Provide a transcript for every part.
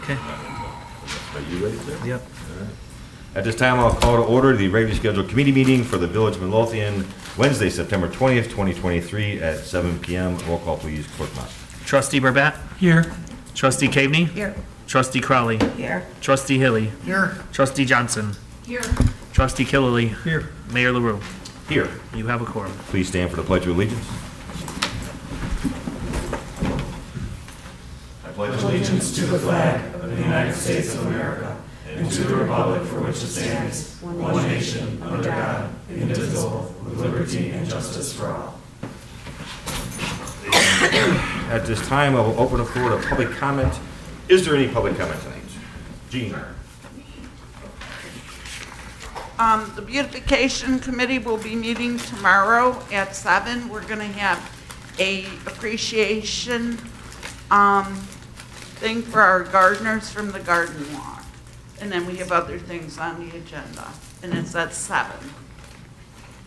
Okay. Are you ready, sir? Yep. All right. At this time, I'll call to order the regularly scheduled committee meeting for the Village of Midlothian, Wednesday, September 20th, 2023 at 7 PM. Roll call, please, Clerk Mott. Trustee Burbatt. Here. Trustee Caveney. Here. Trustee Crowley. Here. Trustee Hilly. Here. Trustee Johnson. Here. Trustee Killily. Here. Mayor LaRue. Here. You have a quorum. Please stand for the Pledge of Allegiance. Allegiance to the flag of the United States of America and to the republic for which it stands, one nation, under God, indivisible, with liberty and justice for all. At this time, I will open the floor to public comment. Is there any public comment tonight? Jean? The beautification committee will be meeting tomorrow at 7. We're gonna have a appreciation, thing for our gardeners from the garden walk. And then we have other things on the agenda, and it's at 7.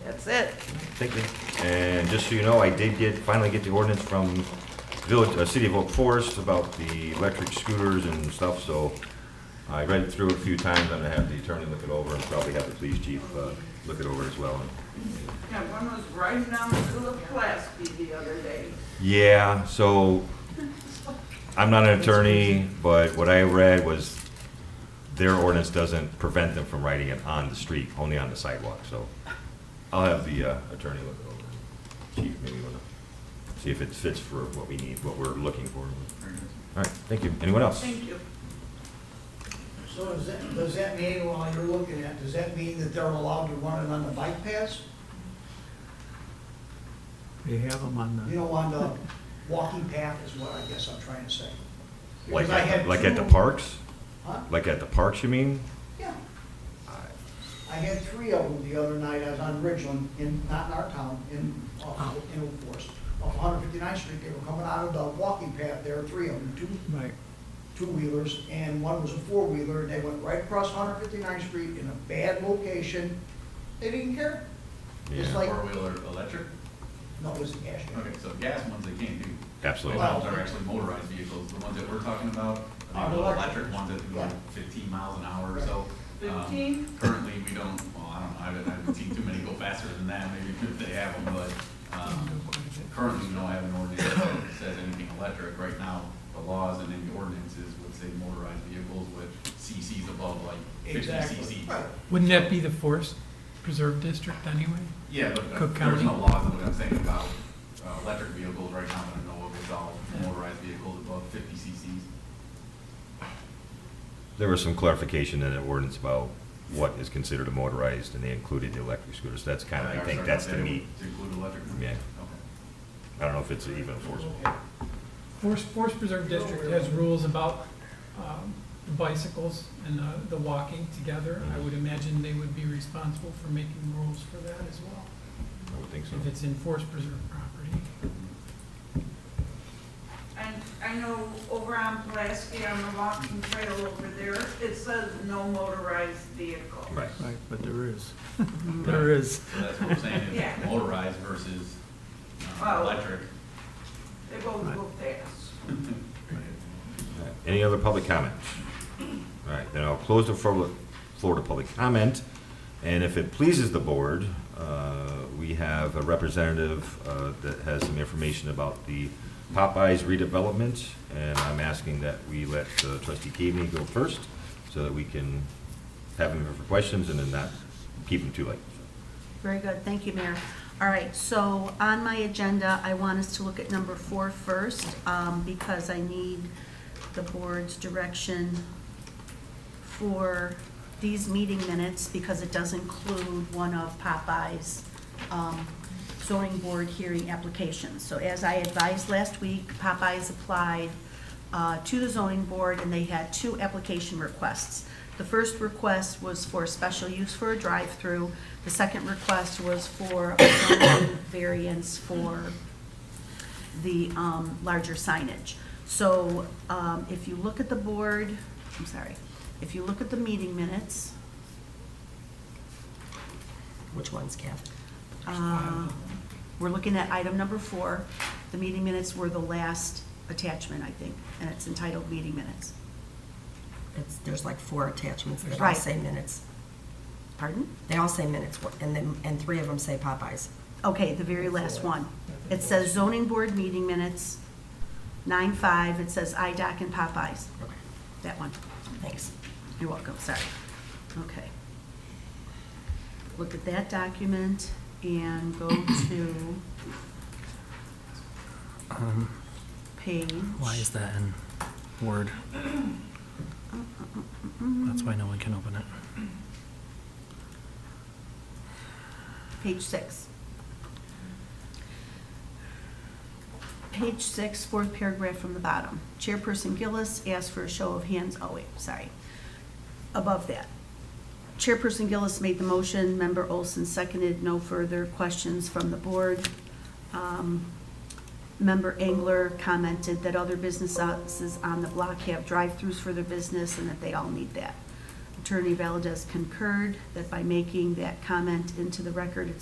That's it. Thank you. And just so you know, I did finally get the ordinance from City of Oak Forest about the electric scooters and stuff, so I read it through a few times. I'm gonna have the attorney look it over and probably have the police chief look it over as well. Yeah, one was riding down the Hill of Pulaski the other day. Yeah, so I'm not an attorney, but what I read was their ordinance doesn't prevent them from riding it on the street, only on the sidewalk, so I'll have the attorney look it over. Chief, maybe wanna see if it fits for what we need, what we're looking for. All right, thank you. Anyone else? Thank you. So does that mean, while you're looking at, does that mean that they're allowed to run it on the bike paths? They have them on You know, on the walking path is what I guess I'm trying to say. Like Because I had at the two- parks? Huh? Like at the parks, you mean? Yeah. I had 3 of them the other night. I was on Ridgeland, not in our town, in Oak Forest. Off 159th Street, they were coming out of the walking path there, 3 of them, Right. two-wheelers, and one was a 4-wheeler, and they went right across 159th Street in a bad location. They didn't care. It's Yeah. like, Four-wheeler electric? no, it was a gas truck. Okay, so gas ones they can't do. Absolutely. Those ones are actually motorized vehicles. The ones that we're talking about are the electric ones that do like 15 miles an hour or so. 15? Currently, we don't, well, I don't know, I haven't seen too many go faster than that, maybe if they have them, but currently, we don't have an ordinance that says anything electric. Right now, the laws and any ordinances would say motorized vehicles with CCs above like 50 Exactly. CCs. Right. Wouldn't that be the Forest Preserve District anyway? Yeah, but Cook there's County? no laws that I'm saying about electric vehicles right now that I know of. It's all motorized vehicles above 50 CCs. There was some clarification in the ordinance about what is considered a motorized, and they included the electric scooters. That's kind of, I think that's the meat. To include electric? Yeah. Okay. I don't know if it's even enforceable. Forest Preserve District has rules about the bicycles and the walking together. I would imagine they would be responsible for making rules for that as well, I would think so. if it's in Forest Preserve property. And I know over on Pulaski, on the walking trail over there, it says no motorized vehicle. Right. Right, but there is. There is. So that's what we're saying, Yeah. is motorized versus Oh. electric. They both go fast. All right. Any other public comments? All right, then I'll close the floor to public comment. And if it pleases the board, we have a representative that has some information about the Popeyes redevelopment. And I'm asking that we let trustee Caveney go first so that we can have him for questions and then not keep him too late. Very good, thank you, Mayor. All right, so on my agenda, I want us to look at number 4 first, because I need the board's direction for these meeting minutes, because it does include one of Popeye's zoning board hearing applications. So as I advised last week, Popeye's applied to the zoning board, and they had 2 application requests. The first request was for special use for a drive-through. The second request was for a zoning variance for the larger signage. So if you look at the board, if you look at the meeting minutes. Which one's Kathy? We're looking at item number 4. The meeting minutes were the last attachment, I think, and it's entitled Meeting Minutes. there's like 4 attachments that all Right. say minutes. Pardon? They all say minutes, and 3 of them say Popeyes. Okay, the very last one. It says zoning board meeting minutes, 9/5, it says IDOC and Popeyes. Okay, That one. thanks. You're welcome, sorry. Okay. Look at that document and go to page. Why is that in Word? That's why no one can open it. Page 6. Page 6, fourth paragraph from the bottom. Chairperson Gillis asked for a show of hands, oh wait, sorry. Above that. Chairperson Gillis made the motion, Member Olson seconded, no further questions from the board. Member Engler commented that other businesses on the block have drive-throughs for their business and that they all need that. Attorney Valdez concurred that by making that comment into the record,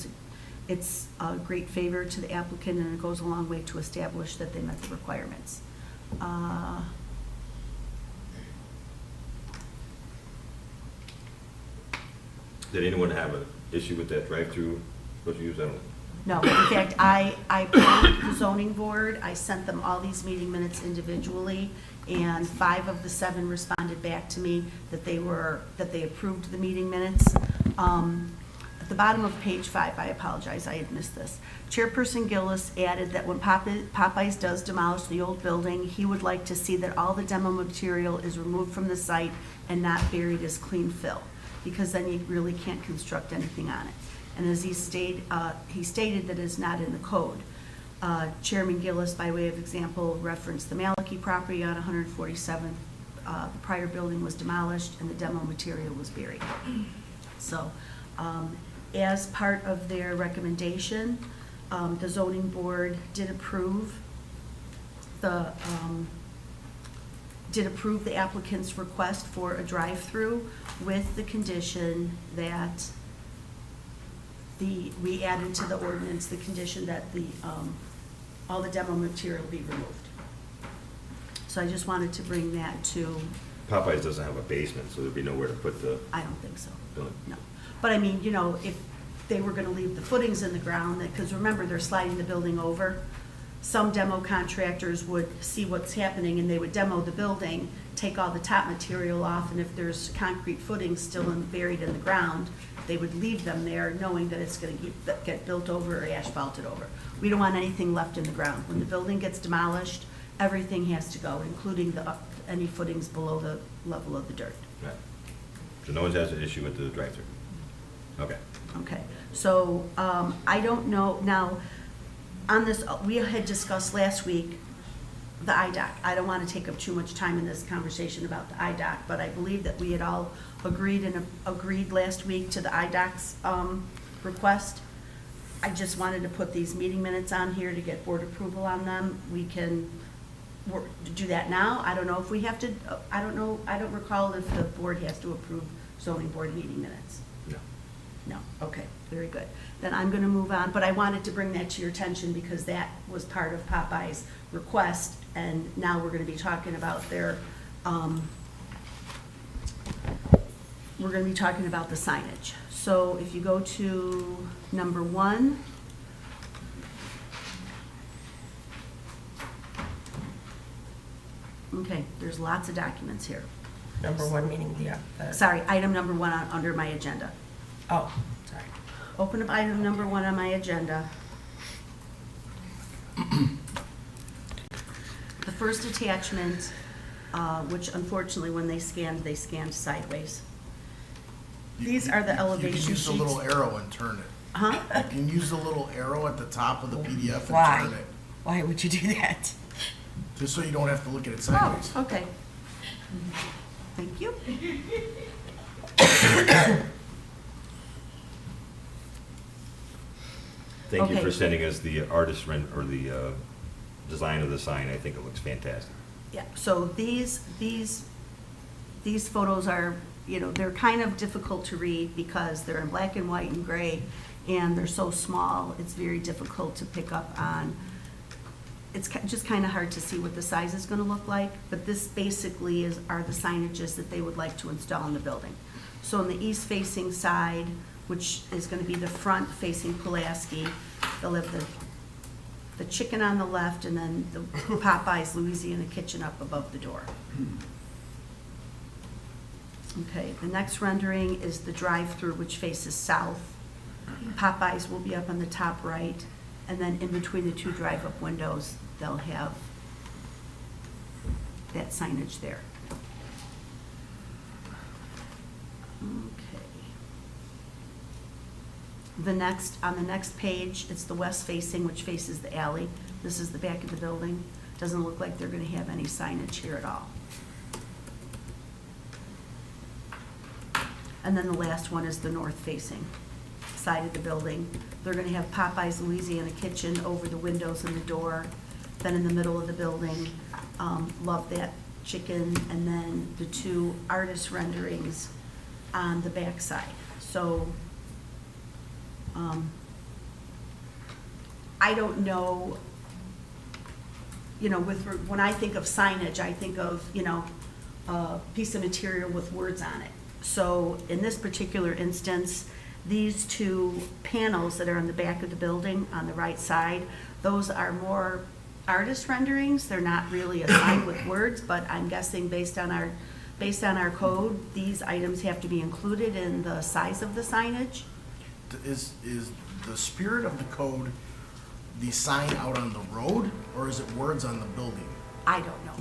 it's a great favor to the applicant and it goes a long way to establish that they met the requirements. Did anyone have an issue with that drive-through, supposed to use that? No, in fact, I polled the zoning board, I sent them all these meeting minutes individually, and 5 of the 7 responded back to me that they approved the meeting minutes. At the bottom of page 5, I apologize, I had missed this. Chairperson Gillis added that when Popeyes does demolish the old building, he would like to see that all the demo material is removed from the site and not buried as clean fill, because then you really can't construct anything on it. And as he stated that it is not in the code. Chairman Gillis, by way of example, referenced the Malachi property on 147. The prior building was demolished and the demo material was buried. So, as part of their recommendation, the zoning board did approve the applicant's request for a drive-through with the condition that we added to the ordinance the condition that all the demo material be removed. So I just wanted to bring that to, Popeyes doesn't have a basement, so there'd be nowhere to put the I don't think so, building. no. But I mean, if they were gonna leave the footings in the ground, because remember, they're sliding the building over. Some demo contractors would see what's happening and they would demo the building, take all the top material off, and if there's concrete footings still buried in the ground, they would leave them there knowing that it's gonna get built over or asphalted over. We don't want anything left in the ground. When the building gets demolished, everything has to go, including any footings below the level of the dirt. Right. So no one has an issue with the drive-through? Okay. Okay, so, I don't know, now, on this, we had discussed last week the IDOC. I don't want to take up too much time in this conversation about the IDOC, but I believe that we had all agreed last week to the IDOC's request. I just wanted to put these meeting minutes on here to get board approval on them. We can do that now. I don't know if we have to, I don't know, I don't recall if the board has to approve zoning board meeting minutes. No. No, okay, very good. Then I'm gonna move on, but I wanted to bring that to your attention because that was part of Popeye's request, and now we're gonna be talking about their, we're gonna be talking about the signage. So if you go to number 1, okay, there's lots of documents here. Number 1 meaning the Sorry, item number 1 under my agenda. oh, sorry. Open up item number 1 on my agenda. The first attachment, which unfortunately when they scanned sideways. These are the elevation You can use the little sheets. arrow and turn it. Huh? You can use the little arrow at the top of the PDF Why? and turn it, Why would you do that? just so you don't have to look at it Oh, sideways. okay. Thank you. Thank you Okay. for sending us the artist or the design of the sign. I think it looks fantastic. Yeah, so these photos are, they're kind of difficult to read because they're in black and white and gray, and they're so small, it's very difficult to pick up on it's just kind of hard to see what the size is going to look like, but this basically are the signages that they would like to install in the building. So on the east-facing side, which is going to be the front facing Pulaski, they'll have the chicken on the left and then the Popeyes Louisiana Kitchen up above the door. Okay, the next rendering is the drive-through, which faces south. Popeyes will be up on the top right, and then in between the two drive-up windows, they'll have that signage there. Okay. On the next page, it's the west facing, which faces the alley. This is the back of the building. Doesn't look like they're gonna have any signage here at all. And then the last one is the north facing side of the building. They're gonna have Popeyes Louisiana Kitchen over the windows and the door. Then in the middle of the building, love that chicken, and then the two artist renderings on the back side. So, I don't know, when I think of signage, I think of, a piece of material with words on it. So in this particular instance, these two panels that are on the back of the building on the right side, those are more artist renderings. They're not really a sign with words, but I'm guessing based on our code, these items have to be included in the size of the signage. Is the spirit of the code the sign out on the road, or is it words on the building? I don't know.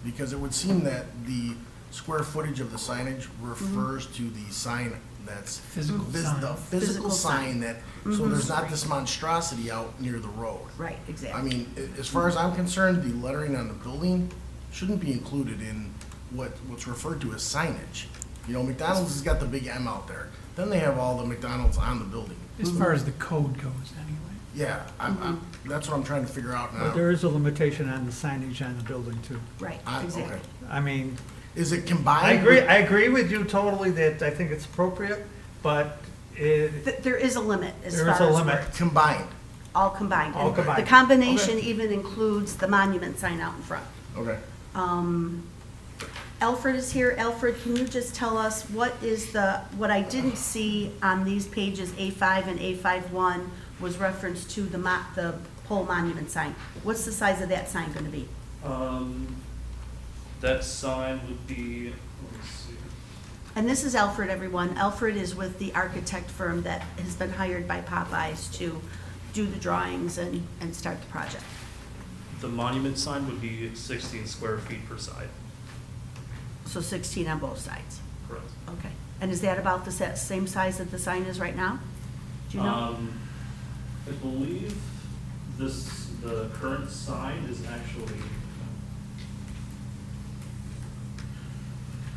Because it would seem that the square footage of the signage refers to the sign that's. Physical the sign. physical Physical sign. sign that, so there's not this monstrosity out near the road. Right, exactly. I mean, as far as I'm concerned, the lettering on the building shouldn't be included in what's referred to as signage. McDonald's has got the big M out there. Then they have all the McDonald's on the building. As far as the code goes, anyway. Yeah, that's what I'm trying to figure out now. But there is a limitation on the signage on the building too. Right, Okay. exactly. I mean, Is it combined? I agree with you totally that I think it's appropriate, but There is a limit as there far is as a limit. words. Combined, All combined. All And combined. The combination Okay. even includes the monument sign out in front. okay. Alfred is here. Alfred, can you just tell us what I didn't see on these pages, A5 and A51, was reference to the pole monument sign. What's the size of that sign gonna be? That sign would be, let me see. And this is Alfred, everyone. Alfred is with the architect firm that has been hired by Popeyes to do the drawings and start the project. The monument sign would be 16 square feet per side. So 16 on both sides. Correct. Okay. And is that about the same size that the sign is right now? Do you know? I believe the current sign is actually,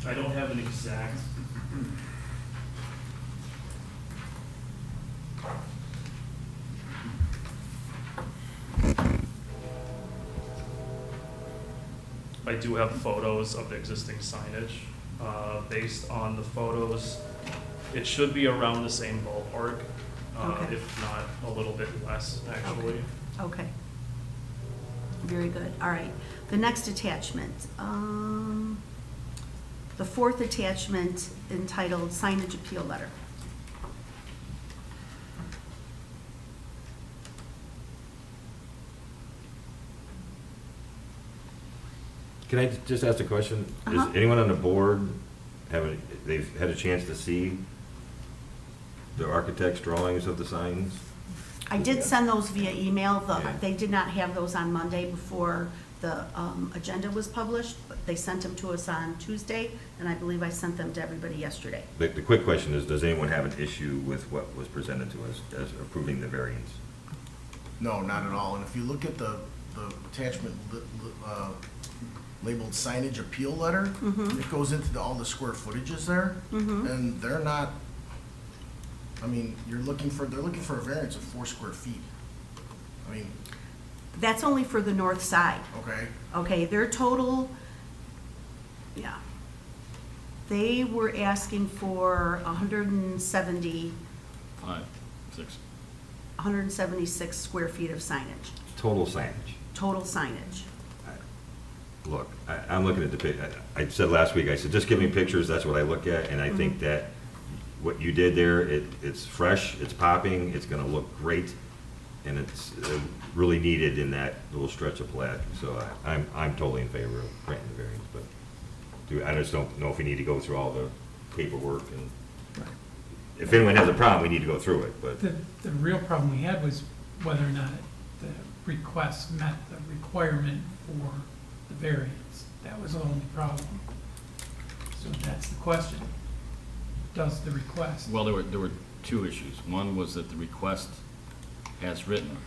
I don't have an exact. I do have photos of the existing signage. Based on the photos, it should be around the same ballpark, Okay. if not a little bit less, actually. Okay. Very good. All right. The next attachment, the fourth attachment entitled Signage Appeal Letter. Can I just ask a question? Uh-huh. Is anyone on the board they've had a chance to see the architect's drawings of the signs? I did send those via email. Yeah. They did not have those on Monday before the agenda was published, but they sent them to us on Tuesday, and I believe I sent them to everybody yesterday. The quick question is, does anyone have an issue with what was presented to us as approving the variance? No, not at all. And if you look at the attachment labeled signage appeal letter, it goes into all the square footages there, and they're not, I mean, they're looking for a variance of 4 square feet. I mean, That's only for the north side. okay, Okay, their total, yeah. They were asking for 170, 5, 6. 176 square feet of signage. Total signage. total signage. Look, I'm looking at the pic, I said last week, I said, just give me pictures, that's what I look at, and I think that what you did there, it's fresh, it's popping, it's gonna look great, and it's really needed in that little stretch of plat, so I'm totally in favor of granting the variance, but I just don't know if we need to go through all the paperwork, and if anyone has a problem, we need to go through it, but. The real problem we had was whether or not the request met the requirement for the variance. That was the only problem. So that's the question. Does the request? Well, there were two issues. One was that the request, as written,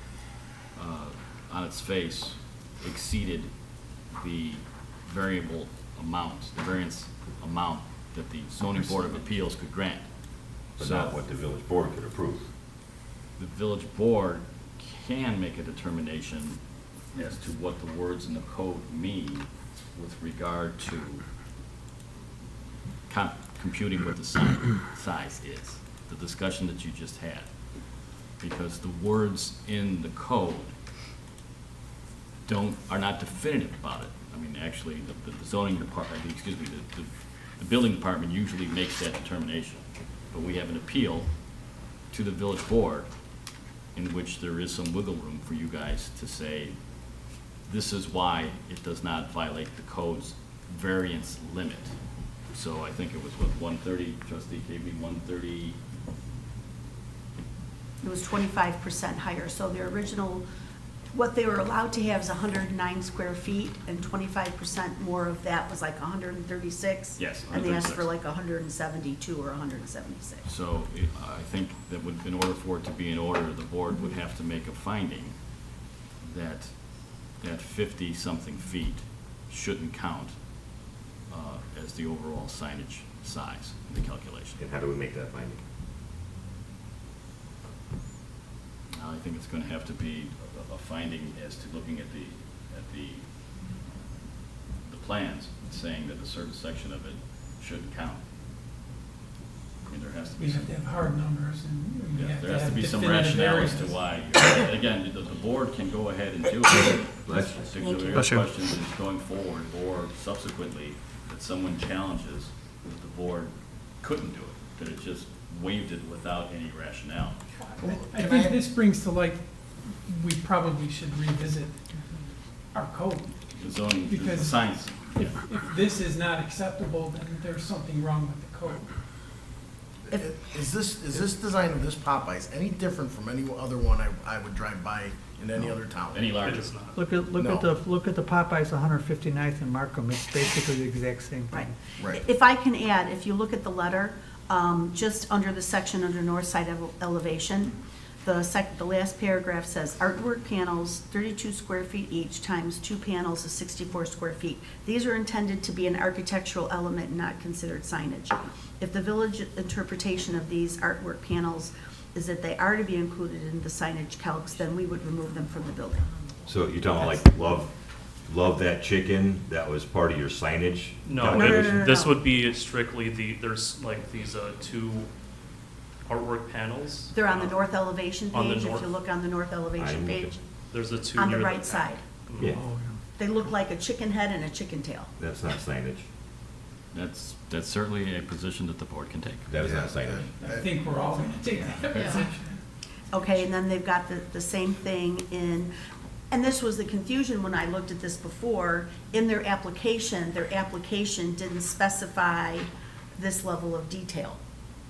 on its face, exceeded the variable amount, the variance amount that the zoning board of appeals could grant. But not what the village board could approve. The village board can make a determination as to what the words in the code mean with regard to computing what the size is, the discussion that you just had. Because the words in the code are not definitive about it. I mean, actually, the zoning department, excuse me, the building department usually makes that determination. But we have an appeal to the village board in which there is some wiggle room for you guys to say, this is why it does not violate the code's variance limit. So I think it was, what, 130, trustee gave me 130, It was 25% higher, so their original, what they were allowed to have is 109 square feet, and 25% more of that was like 136. Yes, And they asked 136. for like 172 or 176. so I think that would, in order for it to be in order, the board would have to make a finding that 50-something feet shouldn't count as the overall signage size in the calculation. And how do we make that finding? I think it's going to have to be a finding as to looking at the plans, saying that a certain section of it shouldn't count. I mean, there has to be We some. have to have hard numbers and we Yeah, have there to has to have be some definitive rationale as to areas. why. Again, the board can go ahead and do it. Bless you. Particular Bless you. questions is going forward or subsequently that someone challenges that the board couldn't do it, that it just waived it without any rationale. I think this brings to light, we probably should revisit our code. The zoning, the Because- science, yeah. If this is not acceptable, then there's something wrong with the code. Is this design of this Popeyes any different from any other one I would drive by in any other town? Any It larger. is not. Look at the Popeyes 159th and Markham, it's basically the exact same Right. thing. Right. If I can add, if you look at the letter, just under the section under north side elevation, the last paragraph says artwork panels, 32 square feet each, times 2 panels is 64 square feet. These are intended to be an architectural element, not considered signage. If the village interpretation of these artwork panels is that they are to be included in the signage calcs, then we would remove them from the building. So you're talking like, love that chicken, that was part of your signage? No, calculation? no. this would be strictly there's like these two artwork panels. They're on the north elevation On the page, if north. you look on the north elevation I'm page, There's the two on the near right side. Yeah, They look like a chicken head and a chicken tail. that's not signage. That's certainly a position that the board can take. That is not signage. I think we're all gonna take that position. Okay, and then they've got the same thing in, and this was the confusion when I looked at this before, in their application didn't specify this level of detail,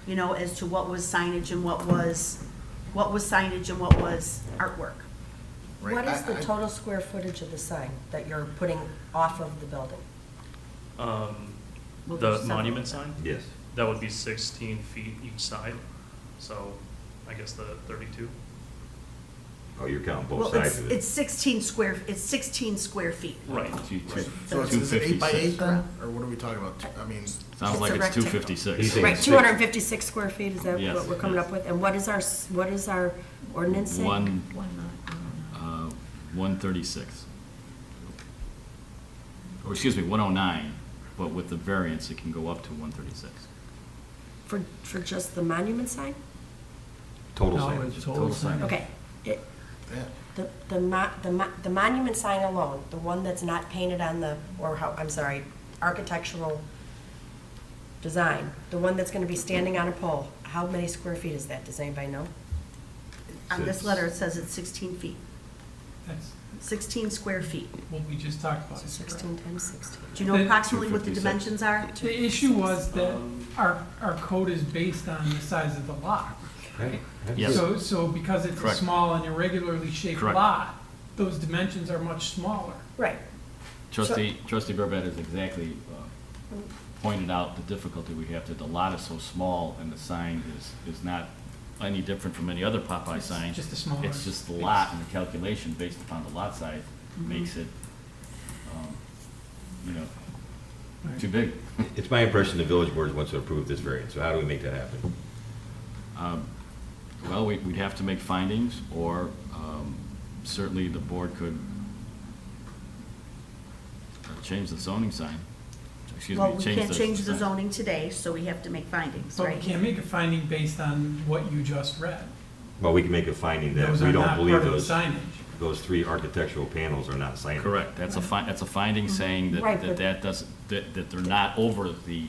you know, as to what was signage and what was signage and what was artwork. Right. What is the I- total square footage of the sign that you're putting off of the building? Well, The there's several. monument sign, Yes. that would be 16 feet each side, so I guess the 32. Oh, you're counting both Well, sides of it. it's 16 square feet. Right. So is it 8 by 8 256. then, or what are we talking about? I mean, Sounds It's like a it's rectangle. 256. He's saying Right, six. 256 square feet, is that Yes, what we're coming yes. up with? And what is our ordinance say? 136. Or excuse me, 109, but with the variance, it can go up to 136. For just the monument sign? Total No, signage. it's total sign. Okay. yeah. The monument sign alone, the one that's not painted on the, or how, I'm sorry, architectural design, the one that's gonna be standing on a pole, how many square feet is that? Does anybody know? On this letter, it says it's 16 feet, That's 16 square feet. what we just talked about. is correct. 16 times 16. Do you know The- approximately what the 256. dimensions are? The issue was that our code is based on the size of the lot. Right. Yes. So because it's a Correct. small and irregularly shaped Correct. lot, those dimensions are much smaller. Right. Trustee Burbett has exactly pointed out the difficulty we have, that the lot is so small and the sign is not any different from any other Popeye It's sign. just a smaller It's just the lot and the calculation based upon the lot size makes it, you know, Right. too big. It's my impression the village board wants to approve this variance, so how do we make that happen? Well, we'd have to make findings, or certainly the board could change the zoning sign. Excuse me, Well, we can't change the zoning today, so we have to make findings, But we right? can't make a finding based on what you just read. Well, we can make a finding that Those we are don't not believe part of the those, signage. those 3 architectural panels are not signed. Correct, that's a finding saying Right, that but- that doesn't, that they're not over the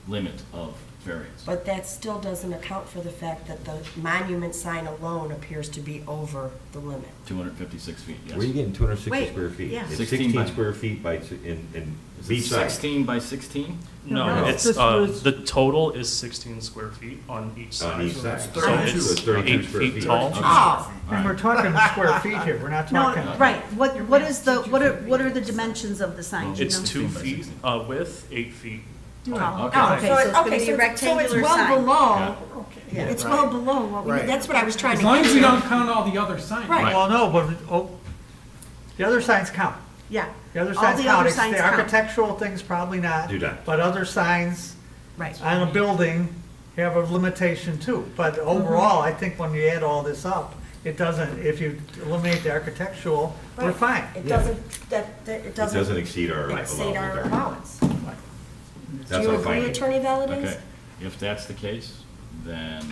limit of variance. But that still doesn't account for the fact that the monument sign alone appears to be over the limit. 256 feet, yes. Where are you getting 260 Wait, square feet? yeah. It's 16 by- 16 square feet by, in Is it each side. 16 by 16? No, No, it's, this was- the total is 16 square feet on each side. On each side. So 32, it's it's 32 8 square feet feet. tall. Oh, And we're talking square feet here, we're not no, talking. right, what is the, what are the dimensions of the sign, do you It's know? 2 feet width, 8 feet Oh, tall. Okay. okay, so it's gonna okay, be a so it's rectangular well sign. below, Yeah. it's well below what we, Right. that's what I was trying to As get long as we to. don't count all the other signs. Right. Well, no, but, the other signs count. Yeah, The other all signs the count. other It's signs the count. architectural things probably not. Do not. But other signs Right. on a building have a limitation too. But overall, I think when you add all this up, it doesn't, if you eliminate the architectural, we're Right. Fine. It doesn't, it It doesn't doesn't exceed our exceed our allowable. allowance. That's Do you our agree, finding. Attorney Valadez? Okay, if that's the case, then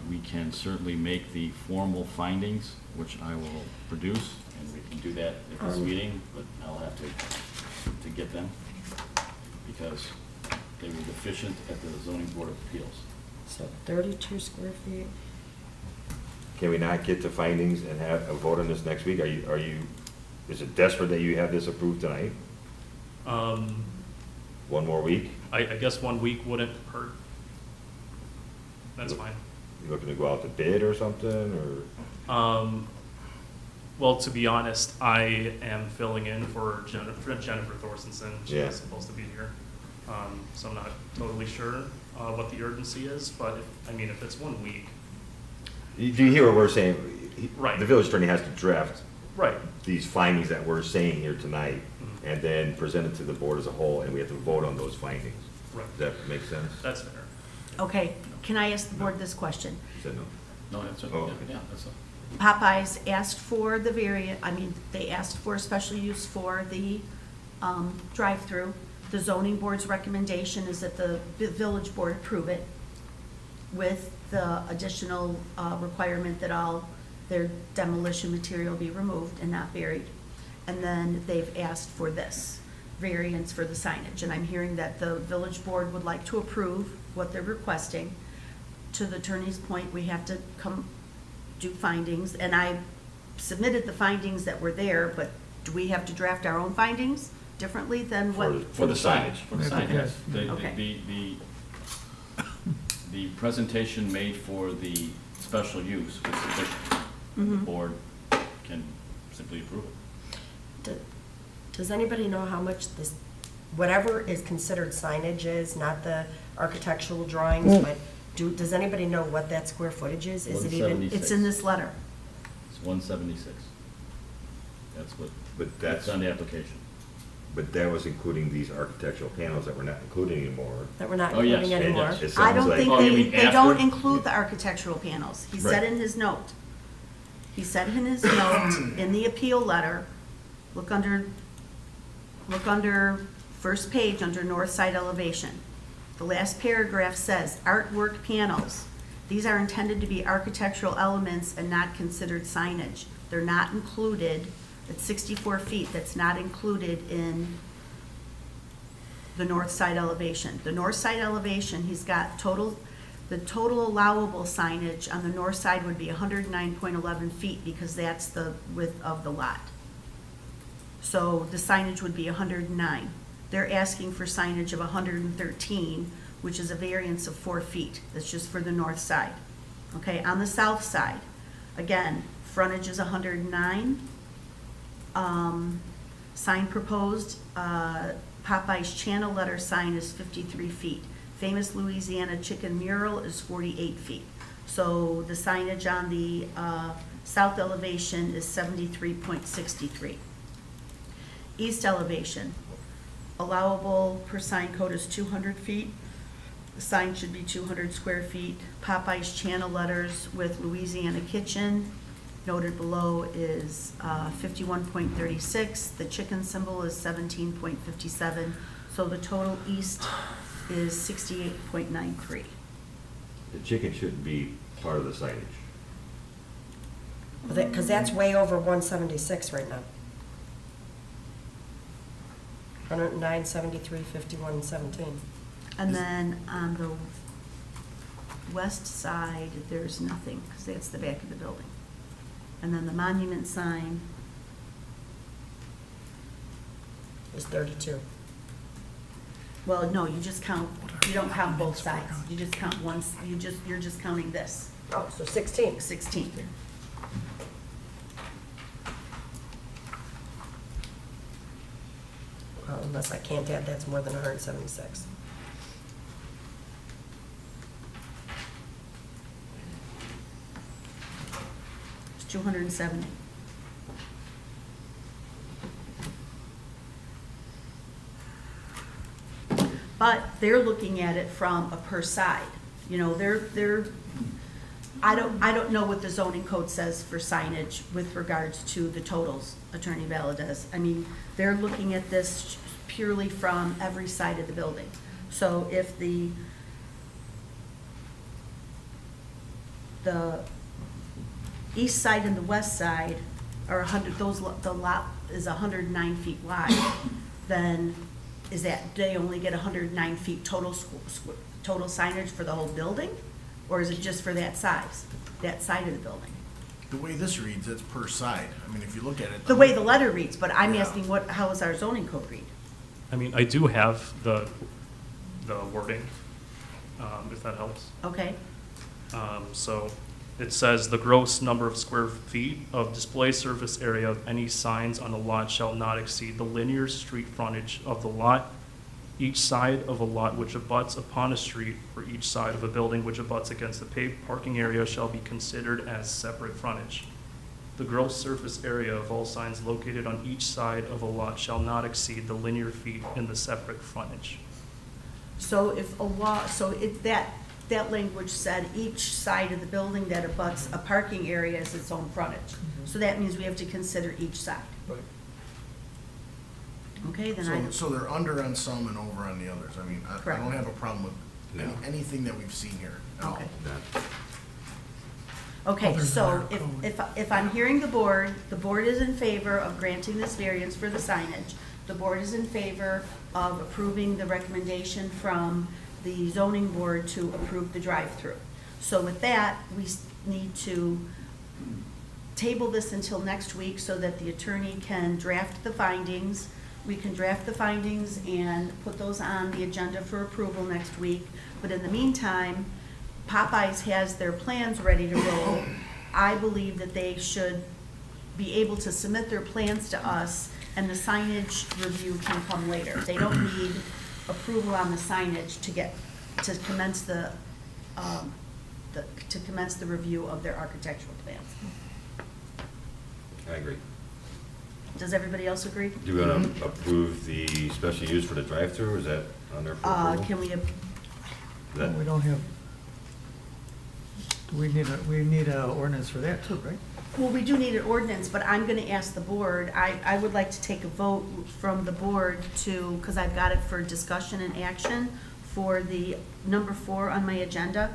we can certainly make the formal findings, which I will produce, and we can do that at this meeting, but I'll have to get them, because they were deficient at the zoning board of appeals. So 32 square feet. Can we not get to findings and have a vote on this next week? Are you, is it desperate that you have this approved tonight? One more week? I guess 1 week wouldn't hurt. That's fine. You looking to go out to bid or something, or? Well, to be honest, I am filling in for Jennifer Thorstensen. She Yeah. was supposed to be here. So I'm not totally sure what the urgency is, but if it's 1 week, Do you hear what we're saying? Right. The village attorney has to draft right, these findings that we're saying here tonight, and then present it to the board as a whole, and we have to vote on those findings. right. Does that make sense? That's fair. Okay, can I ask the board this question? You said no. No, that's, Oh, okay. yeah, that's all. Popeyes asked for the they asked for a special use for the drive-through. The zoning board's recommendation is that the village board approve it with the additional requirement that all their demolition material be removed and not buried. And then they've asked for this variance for the signage. And I'm hearing that the village board would like to approve what they're requesting. To the attorney's point, we have to come do findings, and I submitted the findings that were there, but do we have to draft our own findings differently than what? For the signage. For the Yeah, signage. yes. Okay. The presentation made for the special use was sufficient. The board can simply approve it. Does anybody know how much this, whatever is considered signage is, not the architectural drawings, but does anybody know what that square footage is? Is it even? 176. It's in this letter. It's 176. That's what, But that's that's, on the application. but that was including these architectural panels that we're not including anymore. That we're not Oh, yes, including and anymore? It I sounds don't like- think Oh, you mean they don't after? include the architectural panels. He said Right. in his note, he said in his note, in the appeal letter, look under first page, under north side elevation. The last paragraph says, artwork panels. These are intended to be architectural elements and not considered signage. They're not included, it's 64 feet, that's not included in the north side elevation. The north side elevation, he's got the total allowable signage on the north side would be 109.11 feet because that's the width of the lot. So the signage would be 109. They're asking for signage of 113, which is a variance of 4 feet. That's just for the north side. Okay, on the south side, again, frontage is 109. Sign proposed, Popeye's channel letter sign is 53 feet. Famous Louisiana chicken mural is 48 feet. So the signage on the south elevation is 73.63. East elevation, allowable per sign code is 200 feet. The sign should be 200 square feet. Popeye's channel letters with Louisiana kitchen, noted below, is 51.36. The chicken symbol is 17.57. So the total east is 68.93. The chicken shouldn't be part of the signage. Because that's way over 176 right now. 109, 73, 51, and 17. And then on the west side, there's nothing, because that's the back of the building. And then the monument sign, It's 32. well, no, you just count, you don't count both sides. You just count one, you're just counting this, Oh, so 16. 16. Well, unless I can't add, that's more than 176. It's 270. But they're looking at it from a per side. You know, I don't know what the zoning code says for signage with regards to the totals, Attorney Valadez. I mean, they're looking at this purely from every side of the building. So if the east side and the west side are 100, the lot is 109 feet wide, then is that, they only get 109 feet total total signage for the whole building? Or is it just for that size, that side of the building? The way this reads, it's per side. I mean, if you look at it. The way the letter reads, but I'm Yeah. asking how does our zoning code read? I mean, I do have the wording, if that helps. Okay, So it says, "The gross number of square feet of display surface area of any signs on a lot shall not exceed the linear street frontage of the lot, each side of a lot which abuts upon a street, or each side of a building which abuts against the paved parking area shall be considered as separate frontage. The gross surface area of all signs located on each side of a lot shall not exceed the linear feet in the separate frontage." so if that language said each side of the building that abuts a parking area is its own frontage. So that means we have to consider each side. Okay, then So they're under on some and over on the others. I mean, I Correct. don't have a problem with Yeah. anything that we've seen here at all. Okay. That- Okay, Others so are code. if I'm hearing the board is in favor of granting this variance for the signage. The board is in favor of approving the recommendation from the zoning board to approve the drive-through. So with that, we need to table this until next week so that the attorney can draft the findings. We can draft the findings and put those on the agenda for approval next week. But in the meantime, Popeyes has their plans ready to roll. I believe that they should be able to submit their plans to us, and the signage review can come later. They don't need approval on the signage to commence the review of their architectural plans. I agree. Does everybody else agree? Do we want to approve the special use for the drive-through, is that on there for approval? Can we, Is that- We don't have, we need a ordinance for that too, right? well, we do need an ordinance, but I'm gonna ask the board, I would like to take a vote from the board to, because I've got it for discussion and action, for the number 4 on my agenda,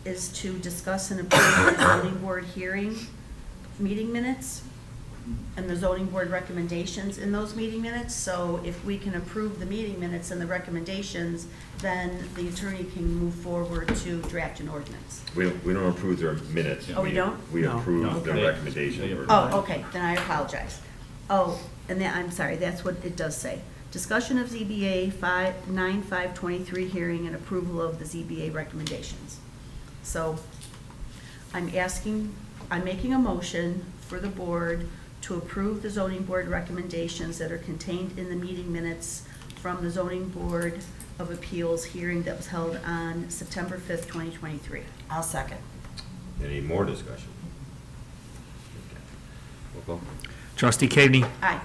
is to discuss and approve the zoning board hearing meeting minutes and the zoning board recommendations in those meeting minutes. So if we can approve the meeting minutes and the recommendations, then the attorney can move forward to draft an ordinance. We don't approve their minutes. Oh, we don't? We No. approve No. the They- recommendation. they- or- Oh, okay, then I apologize. Oh, and then, I'm sorry, that's what it does say. Discussion of ZBA 9/5/23 hearing and approval of the ZBA recommendations. So I'm making a motion for the board to approve the zoning board recommendations that are contained in the meeting minutes from the zoning board of appeals hearing that was held on September 5th, 2023. I'll second. Any more discussion? Okay. Roll call. Trustee Cavney, Aye.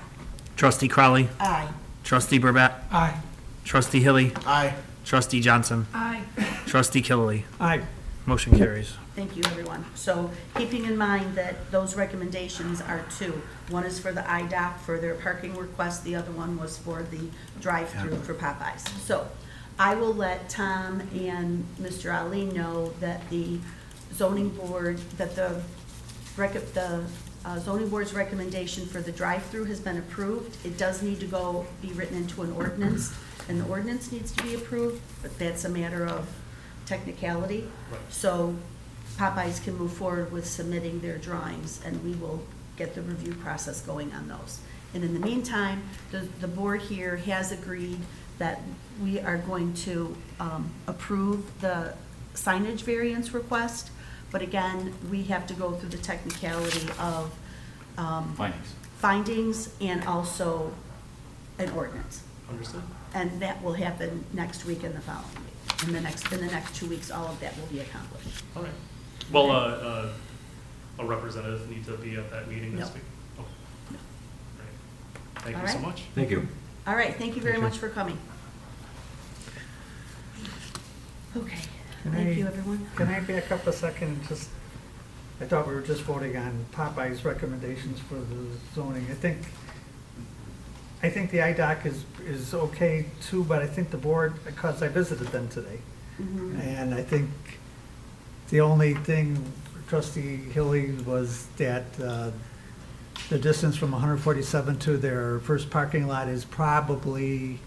Trustee Crowley, Aye. Trustee Burbett, Aye. Trustee Hilly, Aye. Trustee Johnson, Aye. Trustee Killily. Aye. Motion carries. Thank you, everyone. So keeping in mind that those recommendations are two. One is for the IDOC for their parking request, the other one was for the drive-through for Popeyes. So I will let Tom and Mr. Ali know that the zoning board, that the zoning board's recommendation for the drive-through has been approved. It does need to be written into an ordinance, and the ordinance needs to be approved, but that's a matter of technicality. So Popeyes can move forward with submitting their drawings, and we will get the review process going on those. And in the meantime, the board here has agreed that we are going to approve the signage variance request, but again, we have to go through the technicality of Findings. findings and also an ordinance. Understood? And that will happen next week and the following week. In the next 2 weeks, all of that will be accomplished. All right. Well, a representative need to be at that meeting this No. week? Oh. No. Great. Thank All you so right. much. Thank you. All right, thank you very Thank you. much for coming. Okay, Can thank I- you, everyone. Can I back up a second and just, I thought we were just voting on Popeye's recommendations for the zoning. I think the IDOC is okay too, but I think the board, because I visited them today, Mhm. and I think the only thing, Trustee Hilly, was that the distance from 147 to their first parking lot is probably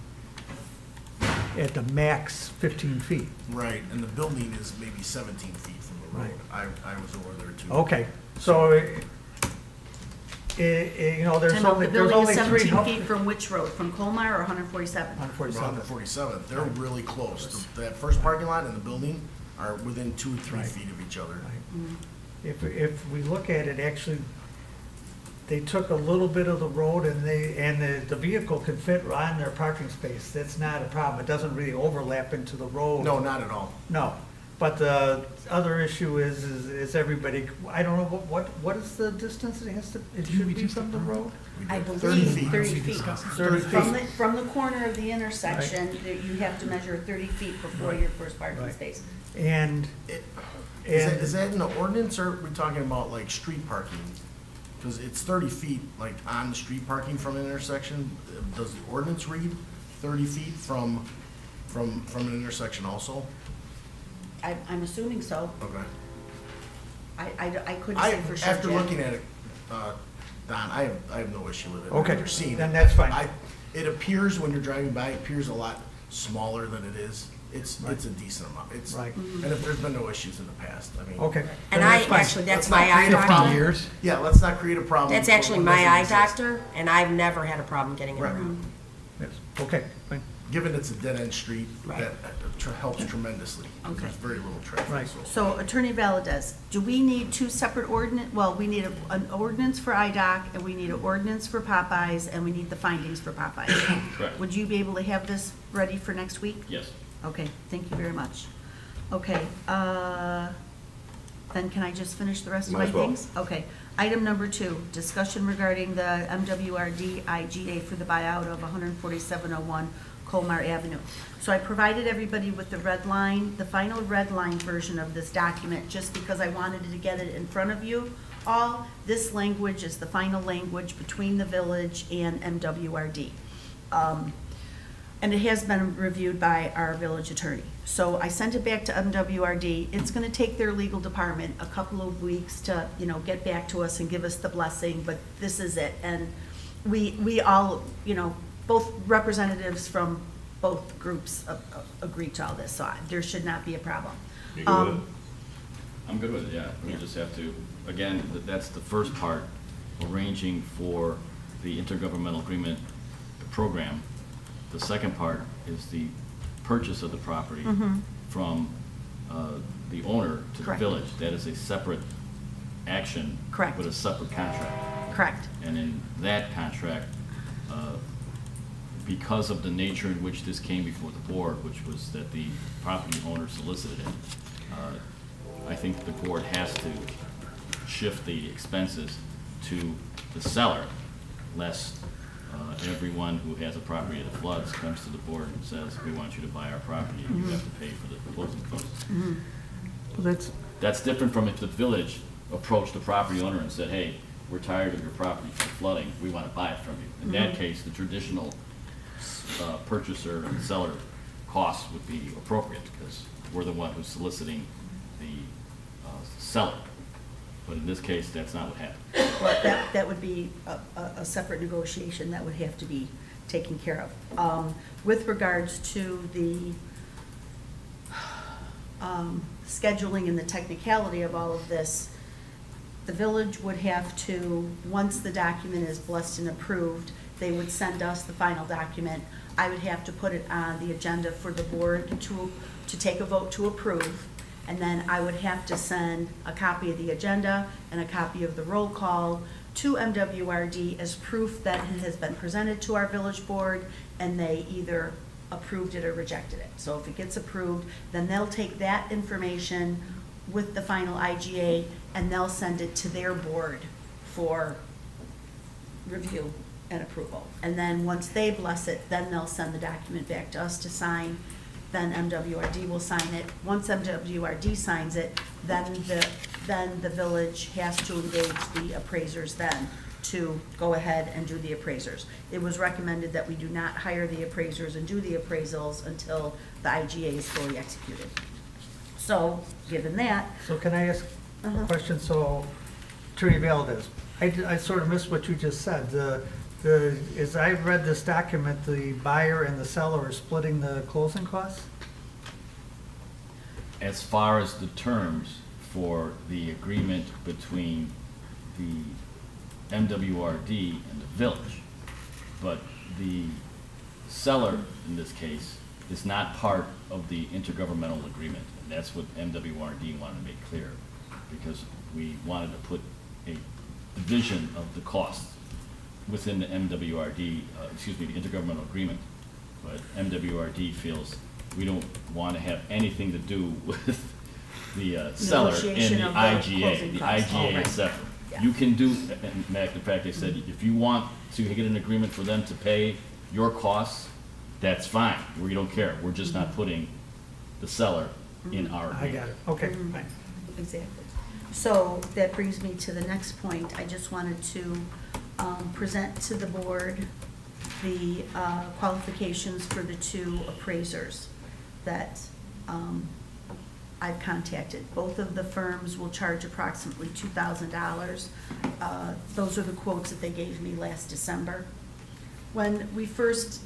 at the max 15 feet. Right, and the building is maybe 17 feet from the road. Right. I was over there too. Okay, so, you know, there's Time out, only, the there's building only is three. 17 feet from which road? From Colmar or 147? 147. 147, they're really close. That first parking lot and the building are within 2 or 3 Right. feet of each other. Mhm. If we look at it, actually, they took a little bit of the road and the vehicle can fit on their parking space. That's not a problem. It doesn't really overlap into the road. No, not at all. No, but the other issue is everybody, I don't know, what is the distance it has to, it should be from the road? We I did believe 30 feet. 30 feet. 30 From feet. from the corner of the intersection, you have to measure 30 feet before your first parking Right. space. And, Is that in the ordinance, or are we talking about like street parking? Because it's 30 feet, like on the street parking from an intersection. Does the ordinance read 30 feet from an intersection also? I'm assuming so. Okay. I couldn't say for sure, After Jack. looking at it, Don, I have no issue with it. Okay, After seeing then it, that's fine. It appears when you're driving by, it appears a lot smaller than it is. It's Right. a decent amount. It's, Right. and if there's been no issues in the past, I mean. okay. And then I, that's fine. actually, that's Let's my not create eye a problem. doctor. Yeah, let's not create a problem. That's for actually what my doesn't eye exist. doctor, and I've never had a problem getting it Right. around. Yes, okay, fine. Given it's a dead-end street, Right. that helps tremendously. because Okay. There's very little traffic. Right. So Attorney Valadez, do we need two separate ordinance, well, we need an ordinance for IDOC, and we need an ordinance for Popeyes, and we need the findings for Popeyes. Correct. Would you be able to have this ready for next week? Yes. Okay, thank you very much. Okay, then can I just finish the rest of Might my as well. things? Okay. Item number 2, discussion regarding the MWRD IGA for the buyout of 14701 Colmar Avenue. So I provided everybody with the red line, the final red line version of this document, just because I wanted to get it in front of you all. This language is the final language between the village and MWRD. And it has been reviewed by our village attorney. So I sent it back to MWRD. It's gonna take their legal department a couple of weeks to, get back to us and give us the blessing, but this is it. And we all, both representatives from both groups agreed to all this, so there should not be a problem. You good with it? I'm good with it, yeah. We Yeah. just have to, again, that's the first part, arranging for the intergovernmental agreement program. The second part is the purchase of the property from the owner to the Correct. village. That is a separate action. Correct. With a separate contract. Correct. And in that contract, because of the nature in which this came before the board, which was that the property owner solicited it, I think the board has to shift the expenses to the seller, lest everyone who has a property that floods comes to the board and says, we want you to buy our property, and you have to pay for the closing costs. Well, That's different from if the village approached the property owner and said, hey, we're tired of your property from flooding, we want to buy it from you. In that case, the traditional purchaser and seller costs would be appropriate, because we're the one who's soliciting the seller. But in this case, that's not what happened. Well, that would be a separate negotiation that would have to be taken care of. With regards to the scheduling and the technicality of all of this, the village would have to, once the document is blessed and approved, they would send us the final document. I would have to put it on the agenda for the board to take a vote to approve. And then I would have to send a copy of the agenda and a copy of the roll call to MWRD as proof that it has been presented to our village board and they either approved it or rejected it. So if it gets approved, then they'll take that information with the final IGA and they'll send it to their board for review and approval. And then once they bless it, then they'll send the document back to us to sign. Then MWRD will sign it. Once MWRD signs it, then the village has to engage the appraisers then to go ahead and do the appraisers. It was recommended that we do not hire the appraisers and do the appraisals until the IGA is fully executed. So, given that, So can I ask a question? So, Attorney Valdez, I sort of missed what you just said. As I read this document, the buyer and the seller are splitting the closing costs? As far as the terms for the agreement between the MWRD and the village, but the seller, in this case, is not part of the intergovernmental agreement. And that's what MWRD wanted to make clear, because we wanted to put a division of the costs within the MWRD, the intergovernmental agreement. But MWRD feels we don't want to have anything to do with the seller and Negotiation the of the IGA. closing The costs. Oh, IGA right. is separate. Yeah. You can do, in fact, they said, if you want to get an agreement for them to pay your costs, that's fine. We don't care. We're just not putting the seller in our I agreement. got it. Okay, fine. exactly. So that brings me to the next point. I just wanted to present to the board the qualifications for the two appraisers that I've contacted. Both of the firms will charge approximately $2,000. Those are the quotes that they gave me last December. When we first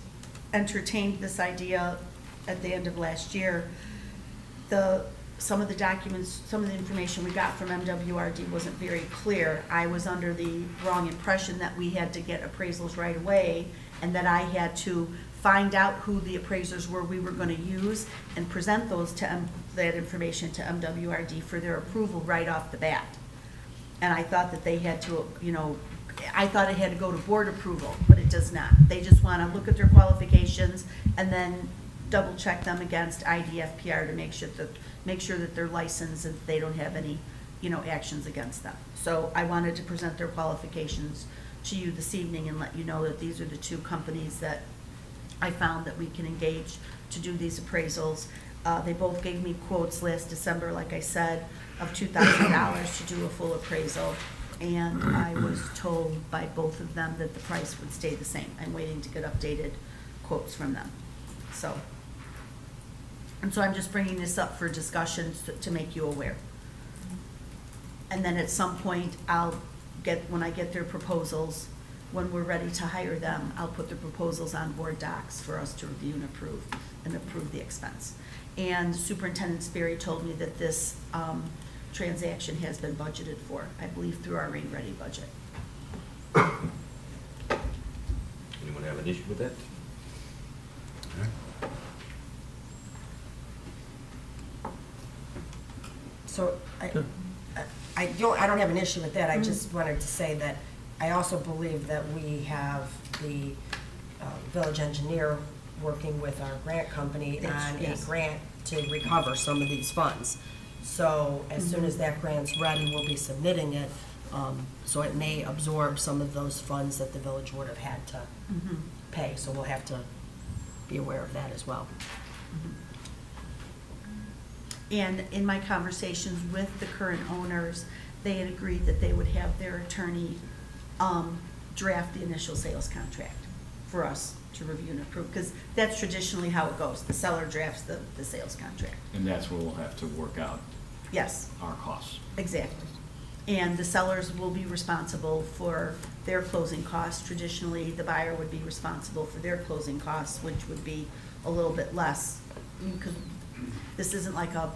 entertained this idea at the end of last year, some of the documents, some of the information we got from MWRD wasn't very clear. I was under the wrong impression that we had to get appraisals right away and that I had to find out who the appraisers were we were going to use and present that information to MWRD for their approval right off the bat. And I thought that they had to, I thought it had to go to board approval, but it does not. They just want to look at their qualifications and then double check them against IDFPR to make sure that they're licensed and they don't have any, actions against them. So I wanted to present their qualifications to you this evening and let you know that these are the two companies that I found that we can engage to do these appraisals. They both gave me quotes last December, like I said, of $2,000 to do a full appraisal. And I was told by both of them that the price would stay the same. I'm waiting to get updated quotes from them. So, and so I'm just bringing this up for discussions to make you aware. And then at some point, when I get their proposals, when we're ready to hire them, I'll put the proposals on board docs for us to review and approve the expense. And Superintendent Sperry told me that this transaction has been budgeted for, I believe, through our Rain Ready budget. Anyone have an issue with that? All right. So I don't have an issue with that. I just wanted to say that I also believe that we have the village engineer working with our grant company on a Yes. grant to recover some of these funds. So as soon as that grant's ready, we'll be submitting it. So it may absorb some of those funds that the village would have had to pay. So we'll have to be aware of that as well. And in my conversations with the current owners, they had agreed that they would have their attorney draft the initial sales contract for us to review and approve, because that's traditionally how it goes. The seller drafts the sales contract. And that's where we'll have to work out Yes, our costs. exactly. And the sellers will be responsible for their closing costs. Traditionally, the buyer would be responsible for their closing costs, which would be a little bit less. Because this isn't like a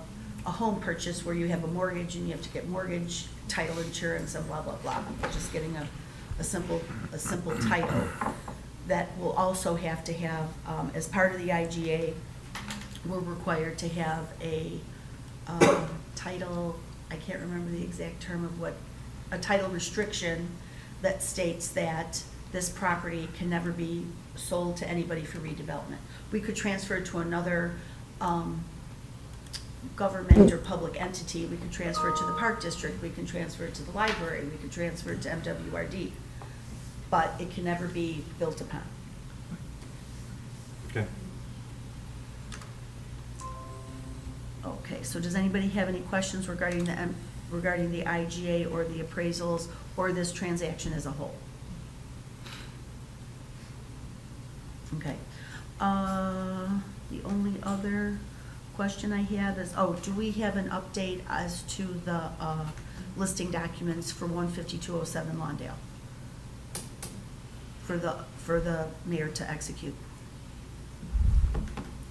home purchase where you have a mortgage and you have to get mortgage, title insurance, and blah, blah, blah. Just getting a simple title. That will also have to have, as part of the IGA, we're required to have a title, I can't remember the exact term of a title restriction that states that this property can never be sold to anybody for redevelopment. We could transfer it to another government or public entity. We could transfer it to the park district. We can transfer it to the library. We could transfer it to MWRD. But it can never be built upon. Okay. Okay, so does anybody have any questions regarding the IGA or the appraisals or this transaction as a whole? Okay. The only other question I have is, do we have an update as to the listing documents for 15207 Lawndale? For the mayor to execute?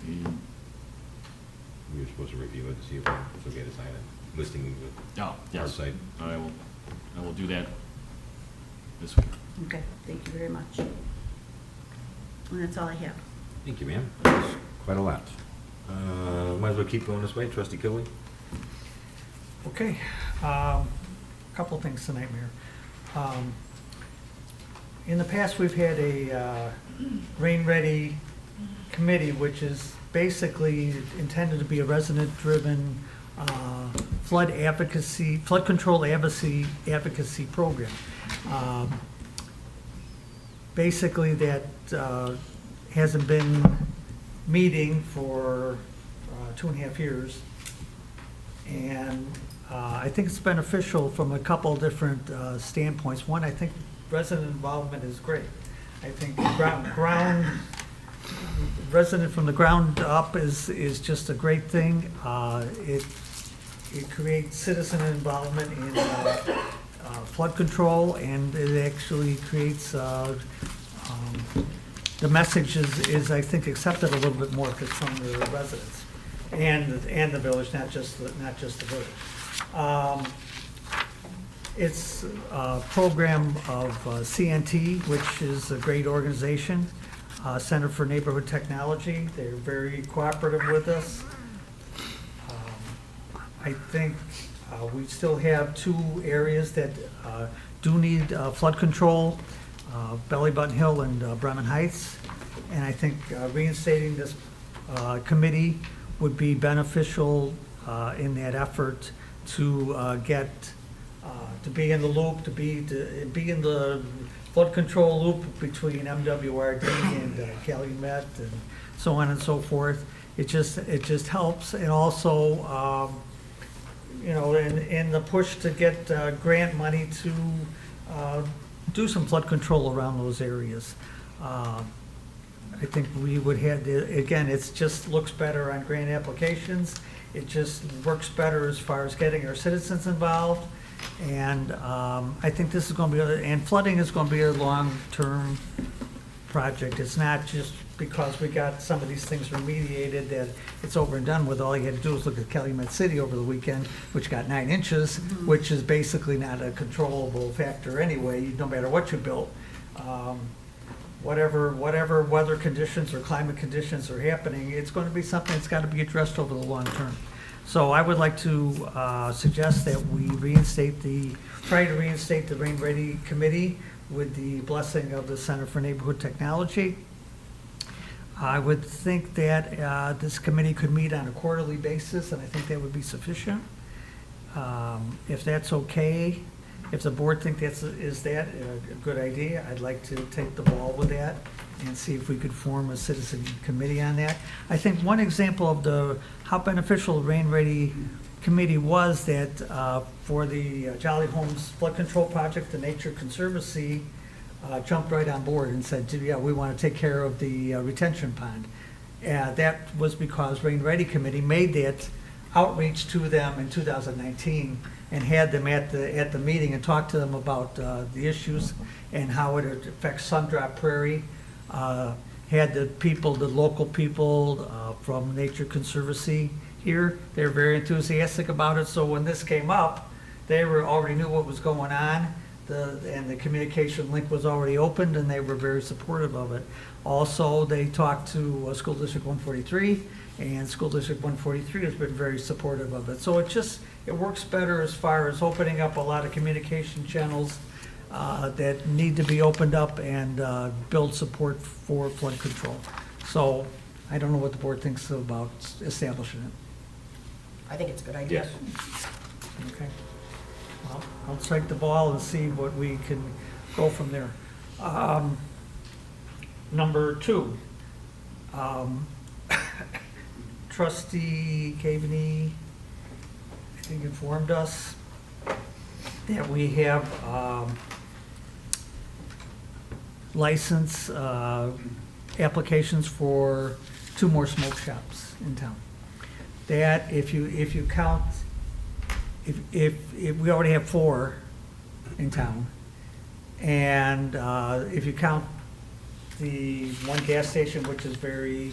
We were supposed to review it, see if it's okay to sign it, listing Oh, our yes. site. I will do that this week. Okay, thank you very much. And that's all I have. Thank you, ma'am. That's quite a lot. Might as well keep going this way. Trustee Kiley? Okay, couple things tonight, Mayor. In the past, we've had a Rain Ready committee, which is basically intended to be a resident-driven flood control advocacy program. Basically, that hasn't been meeting for 2.5 years. And I think it's beneficial from a couple different standpoints. One, I think resident involvement is great. I think resident from the ground up is just a great thing. It creates citizen involvement in flood control, and it actually creates the message is I think accepted a little bit more if it's from the residents and the village, not just the village. It's a program of CNT, which is a great organization, Center for Neighborhood Technology. They're very cooperative with us. I think we still have 2 areas that do need flood control, Belly Button Hill and Bremen Heights. And I think reinstating this committee would be beneficial in that effort to get to be in the loop, to be in the flood control loop between MWRD and Calumet and so on and so forth. It just helps, and also in the push to get grant money to do some flood control around those areas. I think we would have, again, it's just looks better on grant applications. It just works better as far as getting our citizens involved. And I think this is going to be, and flooding is going to be a long-term project. It's not just because we got some of these things remediated that it's over and done with. All you had to do is look at Calumet City over the weekend, which got 9 inches, which is basically not a controllable factor anyway, no matter what you built. Whatever weather conditions or climate conditions are happening, it's going to be something that's got to be addressed over the long term. So I would like to suggest that we try to reinstate the Rain Ready Committee with the blessing of the Center for Neighborhood Technology. I would think that this committee could meet on a quarterly basis, and I think that would be sufficient. If that's okay, if the board think is that a good idea, I'd like to take the ball with that and see if we could form a citizen committee on that. I think one example of how beneficial the Rain Ready Committee was that for the Jolly Homes Flood Control Project, the Nature Conservancy jumped right on board and said, yeah, we want to take care of the retention pond. That was because Rain Ready Committee made that outreach to them in 2019 and had them at the meeting and talked to them about the issues and how it affects Sundrop Prairie. Had the local people from Nature Conservancy here. They were very enthusiastic about it. So when this came up, they already knew what was going on. And the communication link was already opened, and they were very supportive of it. Also, they talked to School District 143, and School District 143 has been very supportive of it. So it works better as far as opening up a lot of communication channels that need to be opened up and build support for flood control. So I don't know what the board thinks about establishing it. I think it's a good idea. Okay. Well, I'll strike the ball and see what we can go from there. Number 2, Trustee Caveney, I think, informed us that we have license applications for 2 more smoke shops in town. That if you count, if we already have 4 in town, and if you count the one gas station, which is very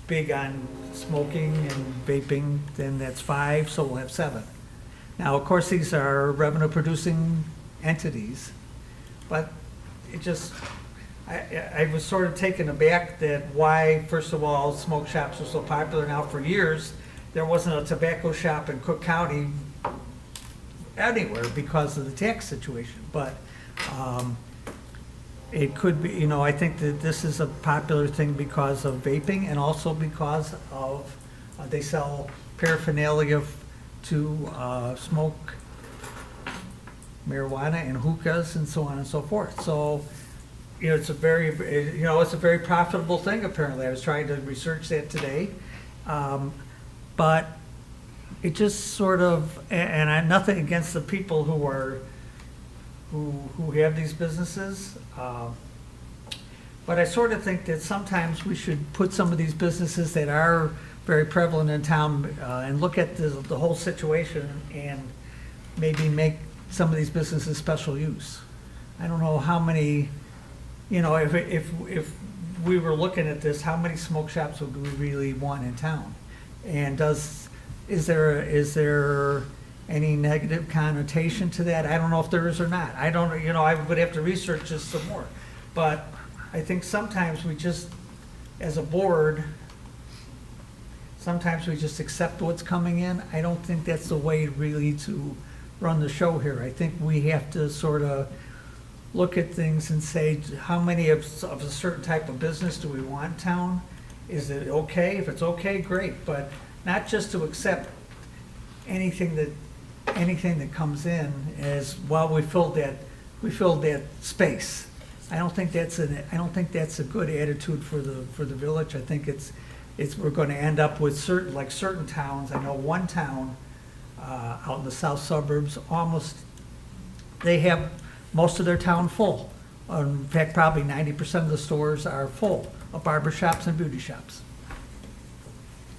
big on smoking and vaping, then that's 5, so we'll have 7. Now, of course, these are revenue-producing entities, but I was sort of taken aback that why, first of all, smoke shops are so popular now. For years, there wasn't a tobacco shop in Cook County anywhere because of the tax situation. But it could be, I think that this is a popular thing because of vaping and also because of they sell paraphernalia to smoke marijuana and hookahs and so on and so forth. So, it's a very profitable thing apparently. I was trying to research that today. But it just sort of, and I'm nothing against the people who have these businesses, but I sort of think that sometimes we should put some of these businesses that are very prevalent in town and look at the whole situation and maybe make some of these businesses special use. I don't know how many, if we were looking at this, how many smoke shops would we really want in town? And is there any negative connotation to that? I don't know if there is or not. I don't, I would have to research this some more. But I think sometimes we just, as a board, sometimes we just accept what's coming in. I don't think that's the way really to run the show here. I think we have to sort of look at things and say, how many of a certain type of business do we want in town? Is it okay? If it's okay, great, but not just to accept anything that comes in as, well, we filled that space. I don't think that's a good attitude for the village. I think we're going to end up with certain towns. I know one town out in the south suburbs, they have most of their town full In fact, probably 90% of the stores are full of barber shops and beauty shops.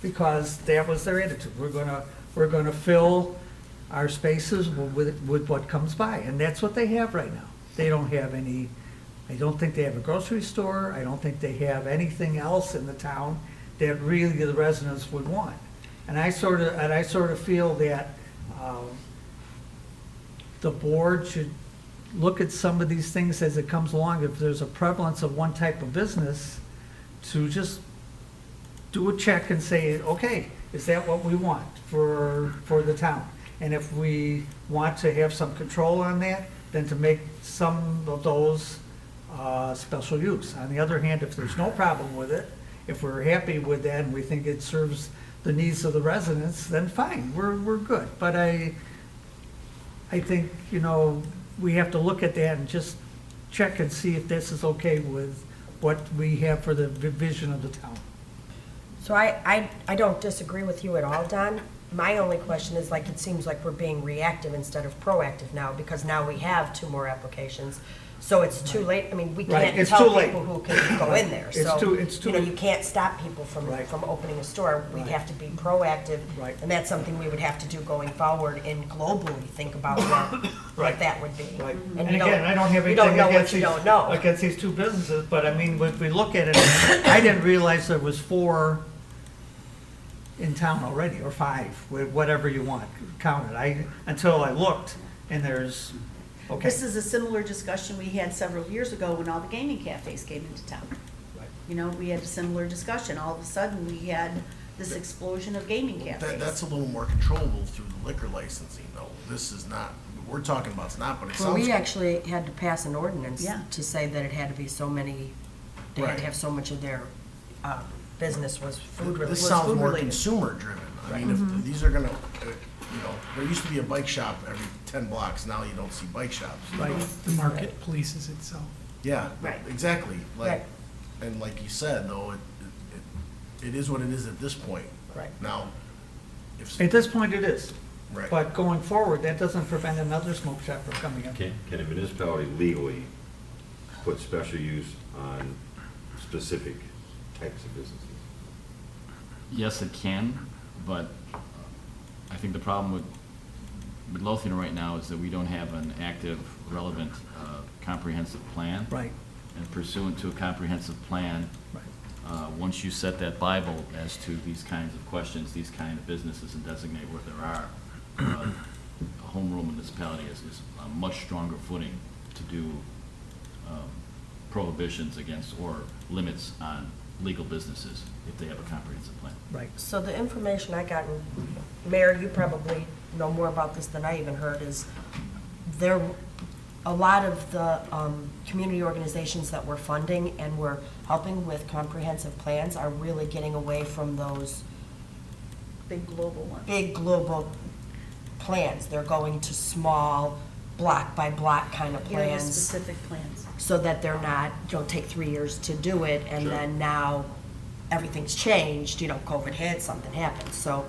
Because that was their attitude. We're gonna fill our spaces with what comes by, and that's what they have right now. They don't have any, I don't think they have a grocery store, I don't think they have anything else in the town that really the residents would want. And I sort of feel that, the board should look at some of these things as it comes along. If there's a prevalence of one type of business, to just do a check and say, okay, is that what we want for the town? And if we want to have some control on that, then to make some of those special use. On the other hand, if there's no problem with it, if we're happy with that and we think it serves the needs of the residents, then fine, we're good. But I think, you know, we have to look at that and just check and see if this is okay with what we have for the vision of the town. So I don't disagree with you at all, Don. My only question is, like, it seems like we're being reactive instead of proactive now, because now we have 2 more applications. So it's too late. I mean, we Right, can't it's tell too late. people who can go in there. It's So, too you know, late. you can't stop people Right. from opening a store. We'd Right. have to be proactive. Right. And that's something we would have to do going forward and globally think about what Right. that would be. Right. And And you don't- again, I don't have you don't anything know what against you these, don't know. against these 2 businesses, but I mean, if we look at it, I didn't realize there was 4 in town already, or 5, whatever you want, count it. Until I looked, and there's, okay. This is a similar discussion we had several years ago when all the gaming cafes came into town. Right. You know, we had a similar discussion. All of a sudden, we had this explosion of gaming cafes. That's a little more controllable through the liquor licensing, though. This is not, we're talking about it's not, but it Well, sounds. we actually had to pass an ordinance Yeah. to say that it had to be so many, they had Right. to have so much of their business was food This related. sounds more food-related. consumer driven. I mean, if these are gonna, you know, there used to be a bike shop every 10 blocks, now you don't see bike shops. Right. The market polices itself. Yeah, Right. exactly. Like, Right. and like you said, though, it is what it is at this point. Right. Now, if. At this point, it is. Right. But going forward, that doesn't prevent another smoke shop from coming in. Can a municipality legally put special use on specific types of businesses? Yes, it can, but I think the problem with Midlothian right now is that we don't have an active, relevant, comprehensive plan. Right, And pursuant to a comprehensive plan, right. once you set that Bible as to these kinds of questions, these kind of businesses, and designate where there are, a home rule municipality is a much stronger footing to do prohibitions against or limits on legal businesses if they have a comprehensive plan. Right. So the information I got, and Mayor, you probably know more about this than I even heard, is there, a lot of the community organizations that we're funding and we're helping with comprehensive plans are really getting away from those Big global ones. big global plans. They're going to small, block by block kind of plans, Area-specific plans. so that they're not, don't take 3 years to do it, and Sure. then now everything's changed, you know, COVID hit, something happened. So,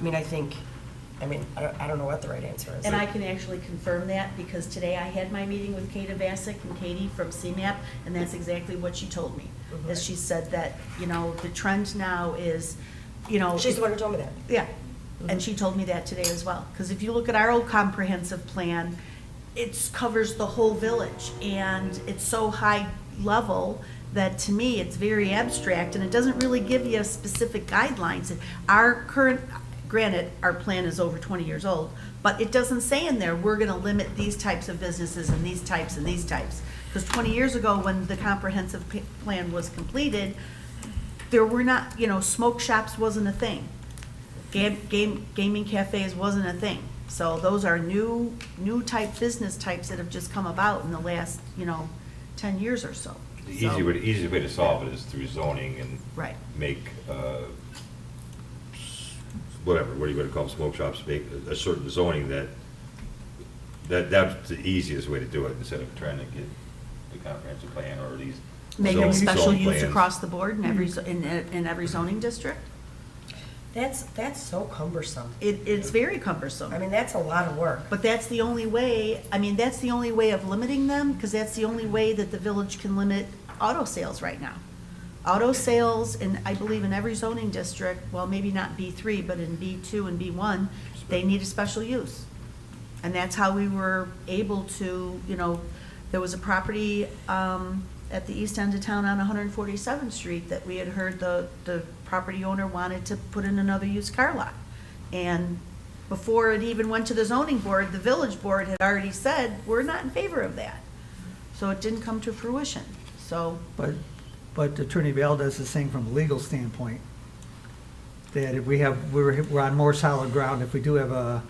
I mean, I don't know what the right answer is. And I can actually confirm that, because today I had my meeting with Kata Vassick and Katie from CMAP, and that's exactly what she told me. Is she said that, you know, the trend now is, you know. She's the one who told me that. Yeah, and she told me that today as well. Because if you look at our old comprehensive plan, it covers the whole village, and it's so high level that to me, it's very abstract, and it doesn't really give you specific guidelines. Our current, granted, our plan is over 20 years old, but it doesn't say in there, we're gonna limit these types of businesses and these types and these types. Because 20 years ago, when the comprehensive plan was completed, there were not, you know, smoke shops wasn't a thing. Gaming cafes wasn't a thing. So those are new type business types that have just come about in the last, you know, 10 years or so. The So- easiest way to solve it is through zoning and Right. make, whatever, what are you gonna call them, smoke shops, make a certain zoning that's the easiest way to do it, instead of trying to get the comprehensive plan or these. Make them zone special use plans. across the board in every, in every zoning district? That's so cumbersome. It's very cumbersome. I mean, that's a lot of work. But that's the only way, I mean, that's the only way of limiting them, because that's the only way that the village can limit auto sales right now. Auto sales, in I believe in every zoning district, well, maybe not B3, but in B2 and B1, they need a special use. And that's how we were able to, there was a property at the east end of town on 147th Street that we had heard the property owner wanted to put in another used car lot. And before it even went to the zoning board, the village board had already said, we're not in favor of that. So it didn't come to fruition, so. But Attorney Valdez is saying from a legal standpoint, that if we're on more solid ground, if we do have a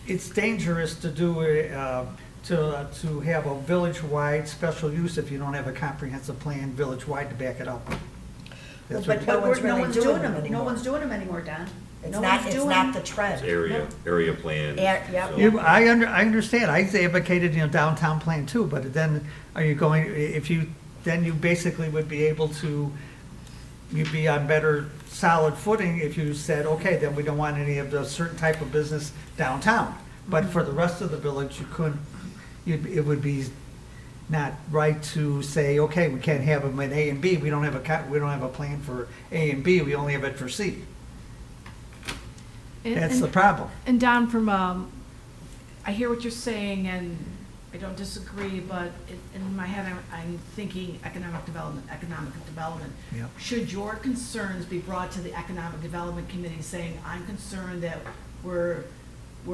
it's dangerous to do to have a village-wide special use if you don't have a comprehensive plan village-wide to back it up. That's what- But no one's really doing them No anymore. one's doing them anymore, Don. It's No not, one's it's doing- not the It's trend. area plan. Yep. so- Yeah, I understand, I advocated, downtown plan too, but then are you going, then you basically would be able to, you'd be on better solid footing if you said, okay, then we don't want any of the certain type of business downtown. But for the rest of the village, you couldn't, it would be not right to say, okay, we can't have them in A and B, we don't have a plan for A and B, we only have it for C. That's the problem. And Don, from, I hear what you're saying, and I don't disagree, but in my head, I'm thinking economic development. Yep. Should your concerns be brought to the Economic Development Committee, saying, I'm concerned that we're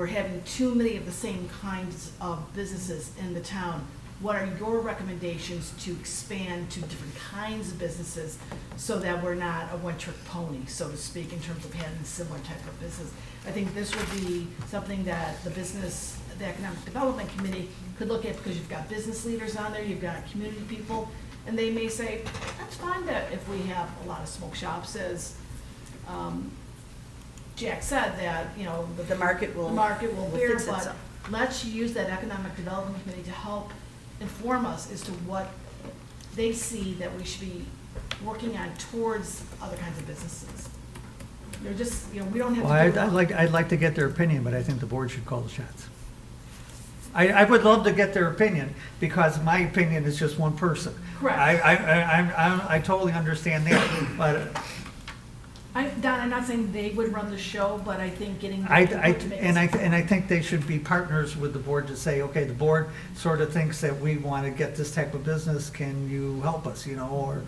having too many of the same kinds of businesses in the town? What are your recommendations to expand to different kinds of businesses so that we're not a one-trick pony, so to speak, in terms of having a similar type of business? I think this would be something that the Economic Development Committee could look at, because you've got business leaders on there, you've got community people, and they may say, that's fine that if we have a lot of smoke shops, as Jack said, that, The market will. the market will bear, fix but itself. let's use that Economic Development Committee to help inform us as to what they see that we should be working on towards other kinds of businesses. They're just, we don't have to. Well, do it all. I'd like to get their opinion, but I think the board should call the shots. I would love to get their opinion, because my opinion is just one person. Correct. I totally understand that, but Don, I'm not saying they would run the show, but I think getting. the I input to make us- think they should be partners with the board to say, okay, the board sort of thinks that we want to get this type of business, can you help us, or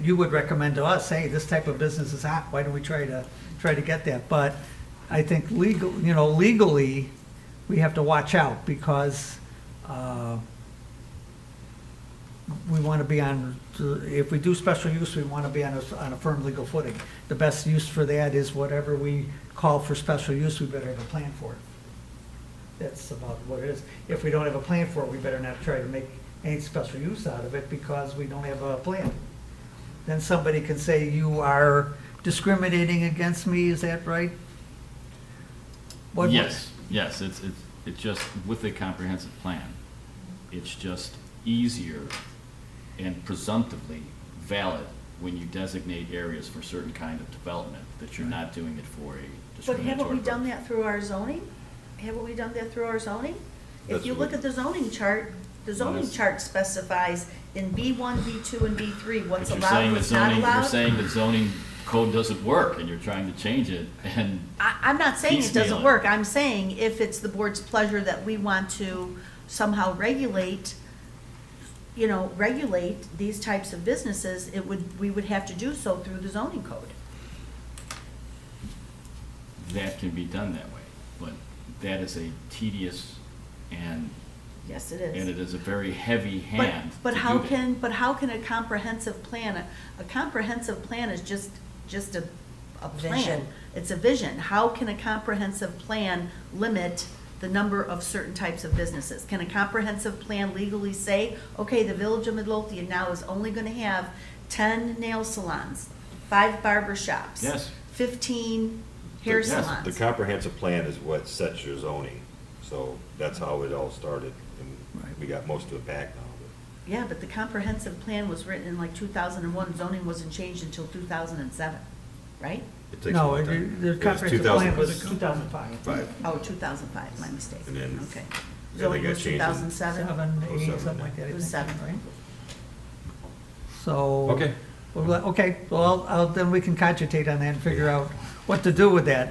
you would recommend to us, hey, this type of business is hot, why don't we try to get that? But I think legally, we have to watch out, because we want to be if we do special use, we want to be on a firm legal footing. The best use for that is whatever we call for special use, we better have a plan for it. That's about what it is. If we don't have a plan for it, we better not try to make any special use out of it, because we don't have a plan. Then somebody can say, you are discriminating against me, is that right? Yes, it's just, with a comprehensive plan, it's just easier and presumptively valid when you designate areas for certain kind of development, that you're not doing it for a But discriminatory haven't we done purpose. that through our zoning? Haven't we done that through our zoning? If That's you what- look at the zoning chart, the zoning Yes. chart specifies in B1, B2, and B3, what's But you're allowed, saying the what's not zoning, you're allowed. saying the zoning code doesn't work, and you're trying to change it, and I'm not saying it piecemeal doesn't it. work, I'm saying if it's the board's pleasure that we want to somehow regulate these types of businesses, we would have to do so through the zoning code. that can be done that way. But that is a tedious and Yes, it is. it is a very heavy hand But to how do that. can a comprehensive plan, a comprehensive plan is just a plan. Vision. It's a vision. How can a comprehensive plan limit the number of certain types of businesses? Can a comprehensive plan legally say, okay, the village of Midlothian now is only gonna have 10 nail salons, 5 barber shops? Yes. 15 hair Yes, salons? The comprehensive plan is what sets your zoning, so that's how it all started, and we got most of it back now. Yeah, but the comprehensive plan was written in like 2001, zoning wasn't changed until 2007, right? It takes a No, long time. the It was comprehensive plan 2000. was 2005. Five. Oh, 2005, my mistake. And then- Okay. they Zoning got was changed in 2007? 7, 8, 07, something like that. I It was think, 7. right? So. Okay. Okay, well, then we can cogitate on that and figure out what to do with that.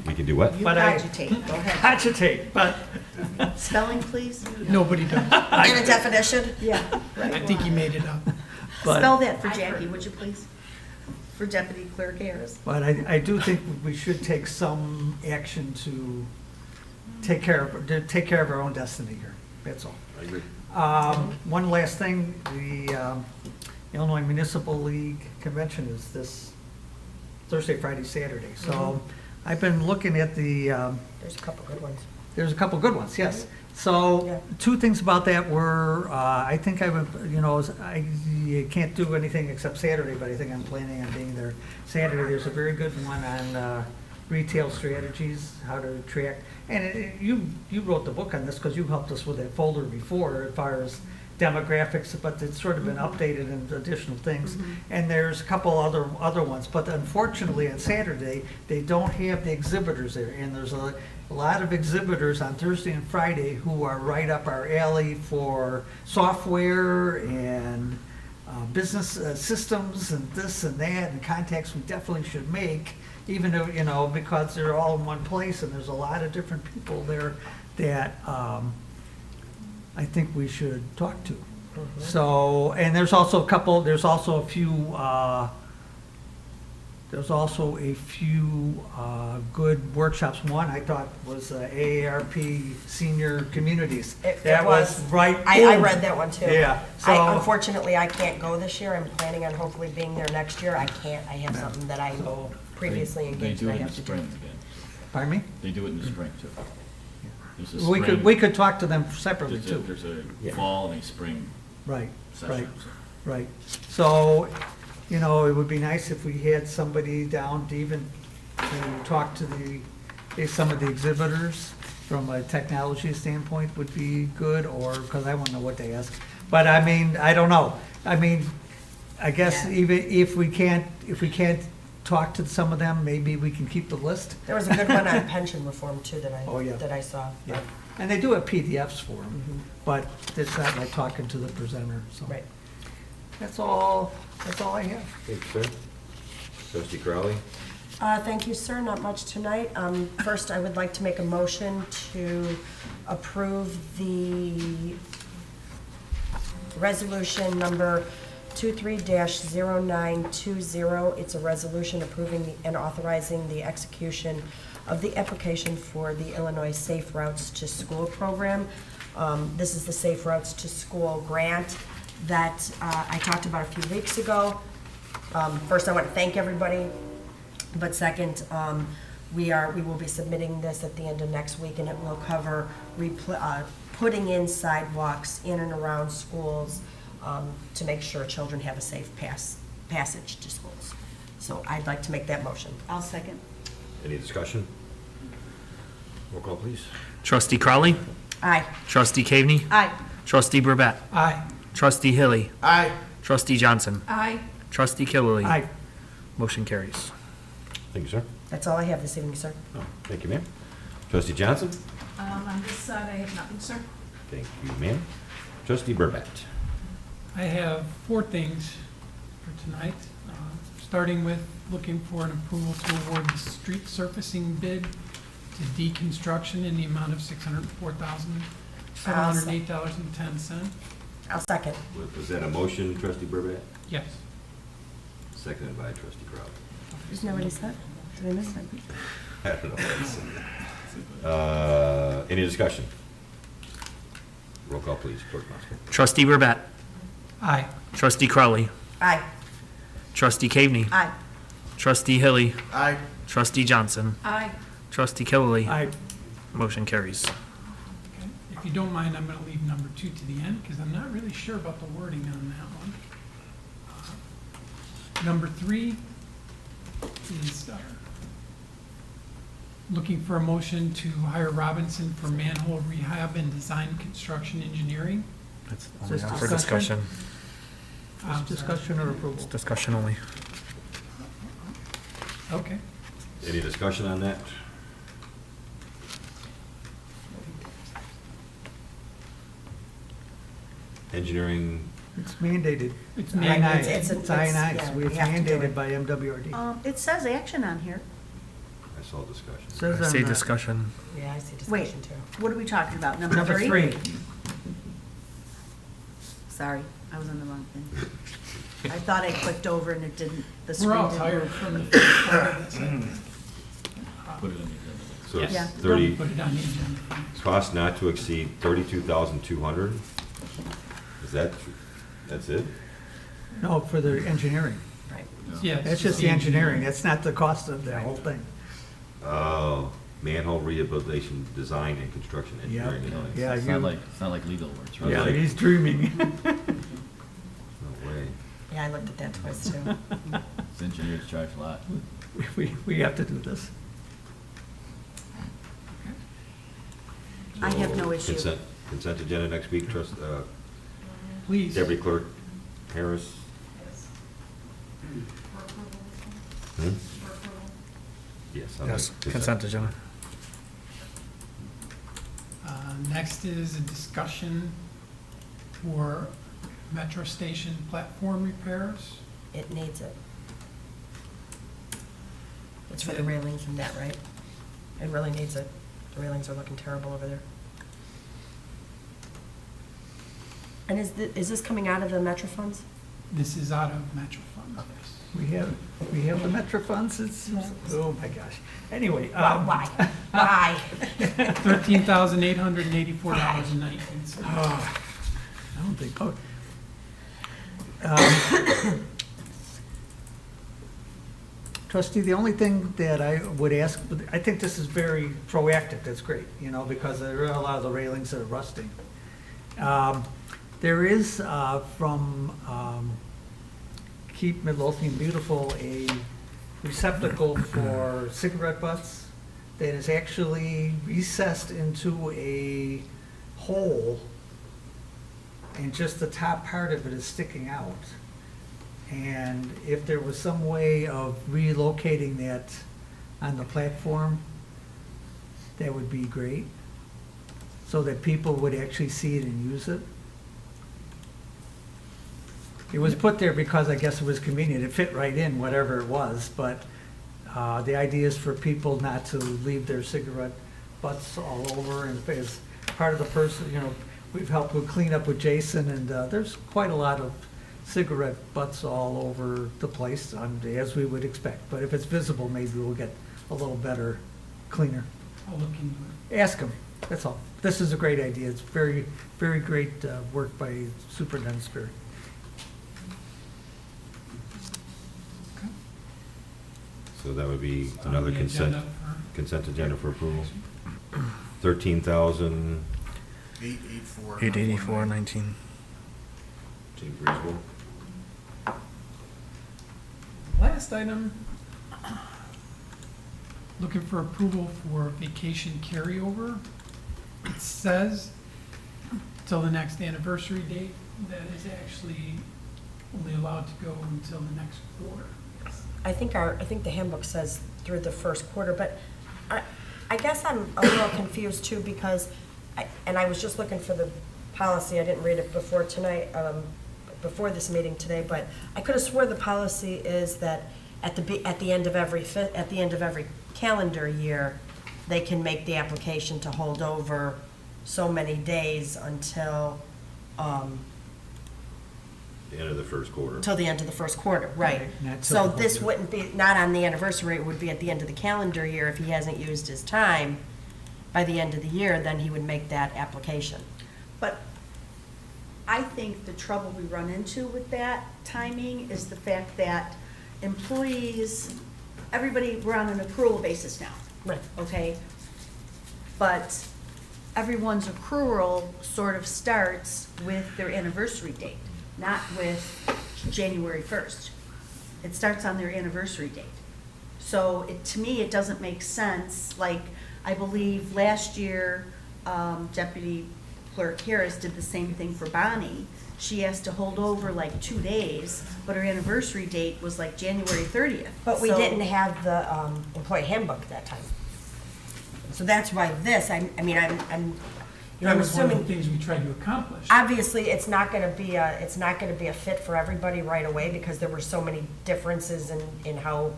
We can do what? You But I- cogitate, go ahead. Cogitate, but Spelling, please? Nobody does. And a definition? Yeah. I think he made it up. But- Spell that for Jackie, would you please? For Deputy Clerk Harris. But I do think we should take some action to take care of our own destiny here, that's all. I agree. One last thing, the Illinois Municipal League Convention is this Thursday, Friday, Saturday. So I've been looking at the, There's a couple good ones. there's a couple good ones, yes. So, Yeah. two things about that were, I think I would, I can't do anything except Saturday, but I think I'm planning on being there Saturday. There's a very good one on retail strategies, how to track. And you wrote the book on this because you helped us with that folder before as far as demographics, but it's sort of been updated and additional things. And there's a couple other ones, but unfortunately on Saturday, they don't have the exhibitors there. And there's a lot of exhibitors on Thursday and Friday who are right up our alley for software and business systems and this and that and contacts we definitely should make, even though, because they're all in one place and there's a lot of different people there that I think we should talk to. So, and there's also a few good workshops. One I thought was AARP Senior Communities. That was right. I boom. read that one too. Yeah, Unfortunately, I can't go this year. I'm planning on hopefully being there next year. I can't. I have something that I So- previously They engaged do and I it in the have to do. spring again. Pardon me? They do it in the spring too. There's a We spring- we could talk to them separately too. There's a Yeah. fall and a spring Right, session. right, right. So, it would be nice if we had somebody down to even to talk to some of the exhibitors from a technology standpoint would be good, or, because I won't know what to ask. But I mean, I don't know. I mean, I guess Yeah. even if we can't talk to some of them, maybe we can keep the list. There was a good one on pension reform too that Oh, yeah. I saw. Yeah, and they do have PDFs for them, but it's not like talking to the presenter, so. Right. That's all I have. Thanks, sir. Trustee Crowley? Thank you, sir. Not much tonight. First, I would like to make a motion to approve the resolution number 23-0920. It's a resolution approving and authorizing the execution of the application for the Illinois Safe Routes to School program. This is the Safe Routes to School grant that I talked about a few weeks ago. First, I want to thank everybody, but second, we will be submitting this at the end of next week, and it will cover putting in sidewalks in and around schools to make sure children have a safe passage to schools. So I'd like to make that motion. I'll second. Any discussion? Roll call, please. Trustee Crowley, Aye. Trustee Caveney, Aye. Trustee Burbette, Aye. Trustee Hilly, Aye. Trustee Johnson, Aye. Trustee Killily. Aye. Motion carries. Thank you, sir. That's all I have this evening, sir. Oh, thank you, ma'am. Trustee Johnson? On this side, I have nothing, sir. Thank you, ma'am. Trustee Burbette? I have 4 things for tonight, starting with looking for an approval to award the street surfacing bid to deconstruction in the amount of $604,708.10. I'll second. Was that a motion, Trustee Burbette? Yes. Seconded by Trustee Crowley. Isn't that what he said? Did I miss that? I don't know what he said. Any discussion? Roll call, please, Clerk Musker. Trustee Burbette, Aye. Trustee Crowley, Aye. Trustee Caveney, Aye. Trustee Hilly, Aye. Trustee Johnson, Aye. Trustee Killily. Aye. Motion carries. Okay. If you don't mind, I'm going to leave number 2 to the end because I'm not really sure about the wording on that one. Number 3 is looking for a motion to hire Robinson for manhole rehab and design construction engineering It's Is only this for discussion. I'm Just sorry. discussion or It's approval? discussion only. Okay. Any discussion on that? Engineering, It's It's mandated. It's I mandated. nine. It's- It's I nine, yeah, we we have to do mandated it. by MWRD. It says action on here. I saw discussion. Says I on say the- discussion. Yeah, I see Wait, discussion too. what are we talking about? Number Number three? 3. Sorry, I was on the wrong thing. I thought I clicked over and it didn't, the We're screen all didn't tired move. from the first part of this. Put it on the agenda. So it's Yeah. 30, Put it on the agenda. cost not to exceed 32,200? Is that, that's it? No, for the engineering. Right. Yeah. That's just the engineering, that's not the cost of the whole thing. Oh, manhole rehabilitation, design and construction engineering. Yep. No Yeah, It's you- not like legal words, right? Yeah, Like- he's dreaming. way. Yeah, I looked at that twice too. It's engineers charge a lot. We have to do this. I have no So issue. Consent agenda next week, Please. Deputy Clerk Harris? Hmm? Yes. I'll Yes, make consent agenda. Next is a discussion for metro station platform repairs. It needs it. It's for the railings and that, right? It really needs it. The railings are looking terrible over there. And is this coming out of the metro funds? This is out of metro funds. We have the Metro funds, it's, oh my gosh. Anyway. Why? Why? $13,884.19. I don't think, Trustee, the only thing that I would ask, I think this is very proactive, that's great, you know, because there are a lot of the railings that are rusting. There is, from Keep Midlothian Beautiful, a receptacle for cigarette butts that is actually recessed into a hole, and just the top part of it is sticking out. And if there was some way of relocating that on the platform, that would be great, so that people would actually see it and use it. It was put there because I guess it was convenient, it fit right in whatever it was, but the idea is for people not to leave their cigarette butts all over, and as part of the person, you know, we've helped with clean up with Jason, and there's quite a lot of cigarette butts all over the place, as we would expect. But if it's visible, maybe we'll get a little better, cleaner. I'll look into it. Ask them, that's all. This is a great idea. It's very, very great work by Superintendent Sperry. So that would be It's on another the consent, agenda for- consent agenda for approval. 13,000, 884. 884.19. seems reasonable. Last item, looking for approval for vacation carryover. It says till the next anniversary date, that is actually only allowed to go until the next quarter. I think the handbook says through the first quarter, but I guess I'm a little confused too, because, I was just looking for the policy, I didn't read it before tonight, before this meeting today, but I could have swore the policy is that at the end of every calendar year, they can make the application to hold over so many days until, The end of the first quarter. till the end of the first quarter, right? Not till So the whole this year. wouldn't be, not on the anniversary, it would be at the end of the calendar year. If he hasn't used his time by the end of the year, then he would make that application. But I think the trouble we run into with that timing is the fact that employees, everybody, we're on an accrual basis now, Right. okay? But everyone's accrual sort of starts with their anniversary date, not with January 1st. It starts on their anniversary date. So to me, it doesn't make sense, like, I believe last year, Deputy Clerk Harris did the same thing for Bonnie. She has to hold over like 2 days, but her anniversary date was like January 30th. But we So- didn't have the employee handbook at that time. So that's why this, I mean, I'm, you know, That I'm was one of the assuming, things we tried to accomplish. obviously, it's not gonna be a fit for everybody right away because there were so many differences in how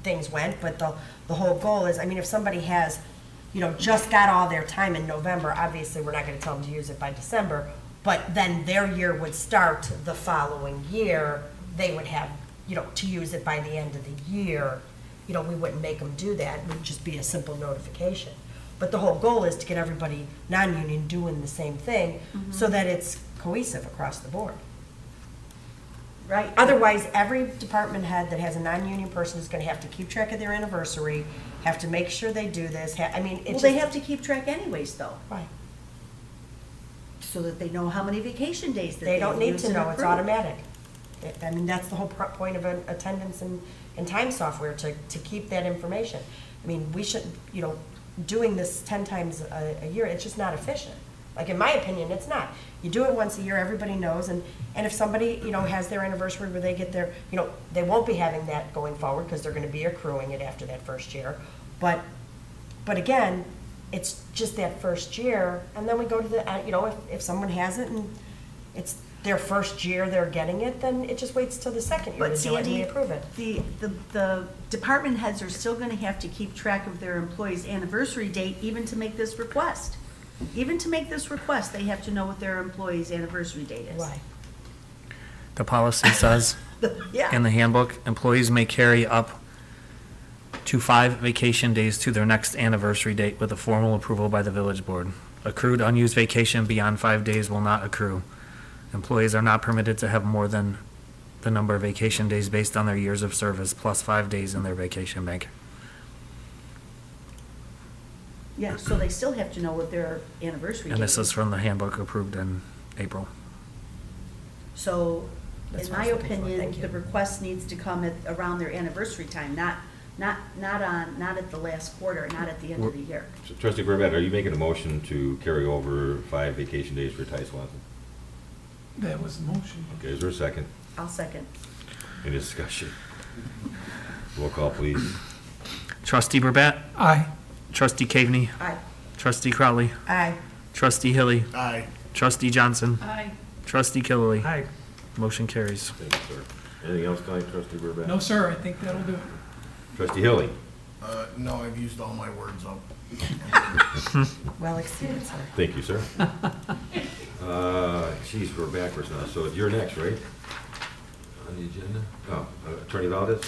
things went, but the whole goal is, I mean, if somebody has, you know, just got all their time in November, obviously, we're not gonna tell them to use it by December, but then their year would start the following year, they would have, you know, to use it by the end of the year. You know, we wouldn't make them do that, it would just be a simple notification. But the whole goal is to get everybody non-union doing the same thing, so that it's cohesive across the board. Right. Otherwise, every department head that has a non-union person is gonna have to keep track of their anniversary, have to make sure they do this, I mean, Well, it's they just. have to keep track anyways, though, Why? so that they know how many vacation days that They don't need use to and know, it's accrue. automatic. I mean, that's the whole point of an attendance and time software, to keep that information. I mean, we should, you know, doing this 10 times a year, it's just not efficient. Like, in my opinion, it's not. You do it once a year, everybody knows, and if somebody, you know, has their anniversary where they get their, you know, they won't be having that going forward, because they're gonna be accruing it after that first year. But again, it's just that first year, and then we go to the, you know, if someone has it and it's their first year they're getting it, then it just waits till the second year But to do it and we Sandy, approve it. the department heads are still gonna have to keep track of their employee's anniversary date even to make this request. Even to make this request, they have to know what their employee's anniversary date is. Why? The policy says Yeah. in the handbook, employees may carry up to 5 vacation days to their next anniversary date with a formal approval by the village board. Accrued unused vacation beyond 5 days will not accrue. Employees are not permitted to have more than the number of vacation days based on their years of service plus 5 days in their vacation bank. Yeah, so they still have to know what their anniversary date And this is. is from the handbook approved in April. So, That's in what I my was looking for. opinion, Thank you. the request needs to come at, around their anniversary time, not at the last quarter, not at the end of the year. So, Trustee Burbett, are you making a motion to carry over 5 vacation days for Ty Swanson? That was the motion. Okay, is there a second? I'll second. Any discussion? Roll call, please. Trustee Burbett? Aye. Trustee Caveney? Aye. Trustee Crowley? Aye. Trustee Hilly? Aye. Trustee Johnson? Aye. Trustee Killily? Hi. Motion carries. Thank you, sir. Anything else tonight, Trustee Burbett? No, sir, I think that'll do it. Trustee Hilly? No, I've used all my words up. Well exceeded, sir. Thank you, sir. Geez, we're backwards now, so you're next, right? On the agenda? Oh, Attorney Valdez?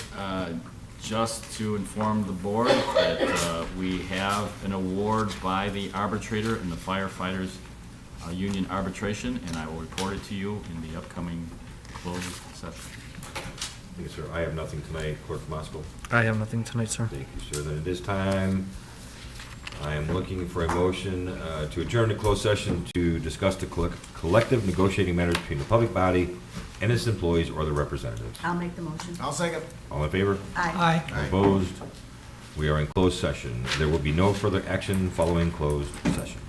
Just to inform the board that we have an award by the arbitrator in the firefighters union arbitration, and I will report it to you in the upcoming closed session. Thank you, sir. I have nothing tonight. Clerk Moscow? I have nothing tonight, sir. Thank you, sir. Then at this time, I am looking for a motion to adjourn to closed session to discuss the collective negotiating matters between the public body and its employees or their representatives. I'll make the motion. I'll second. All in favor? Aye. Aye. Opposed? We are in closed session. There will be no further action following closed session.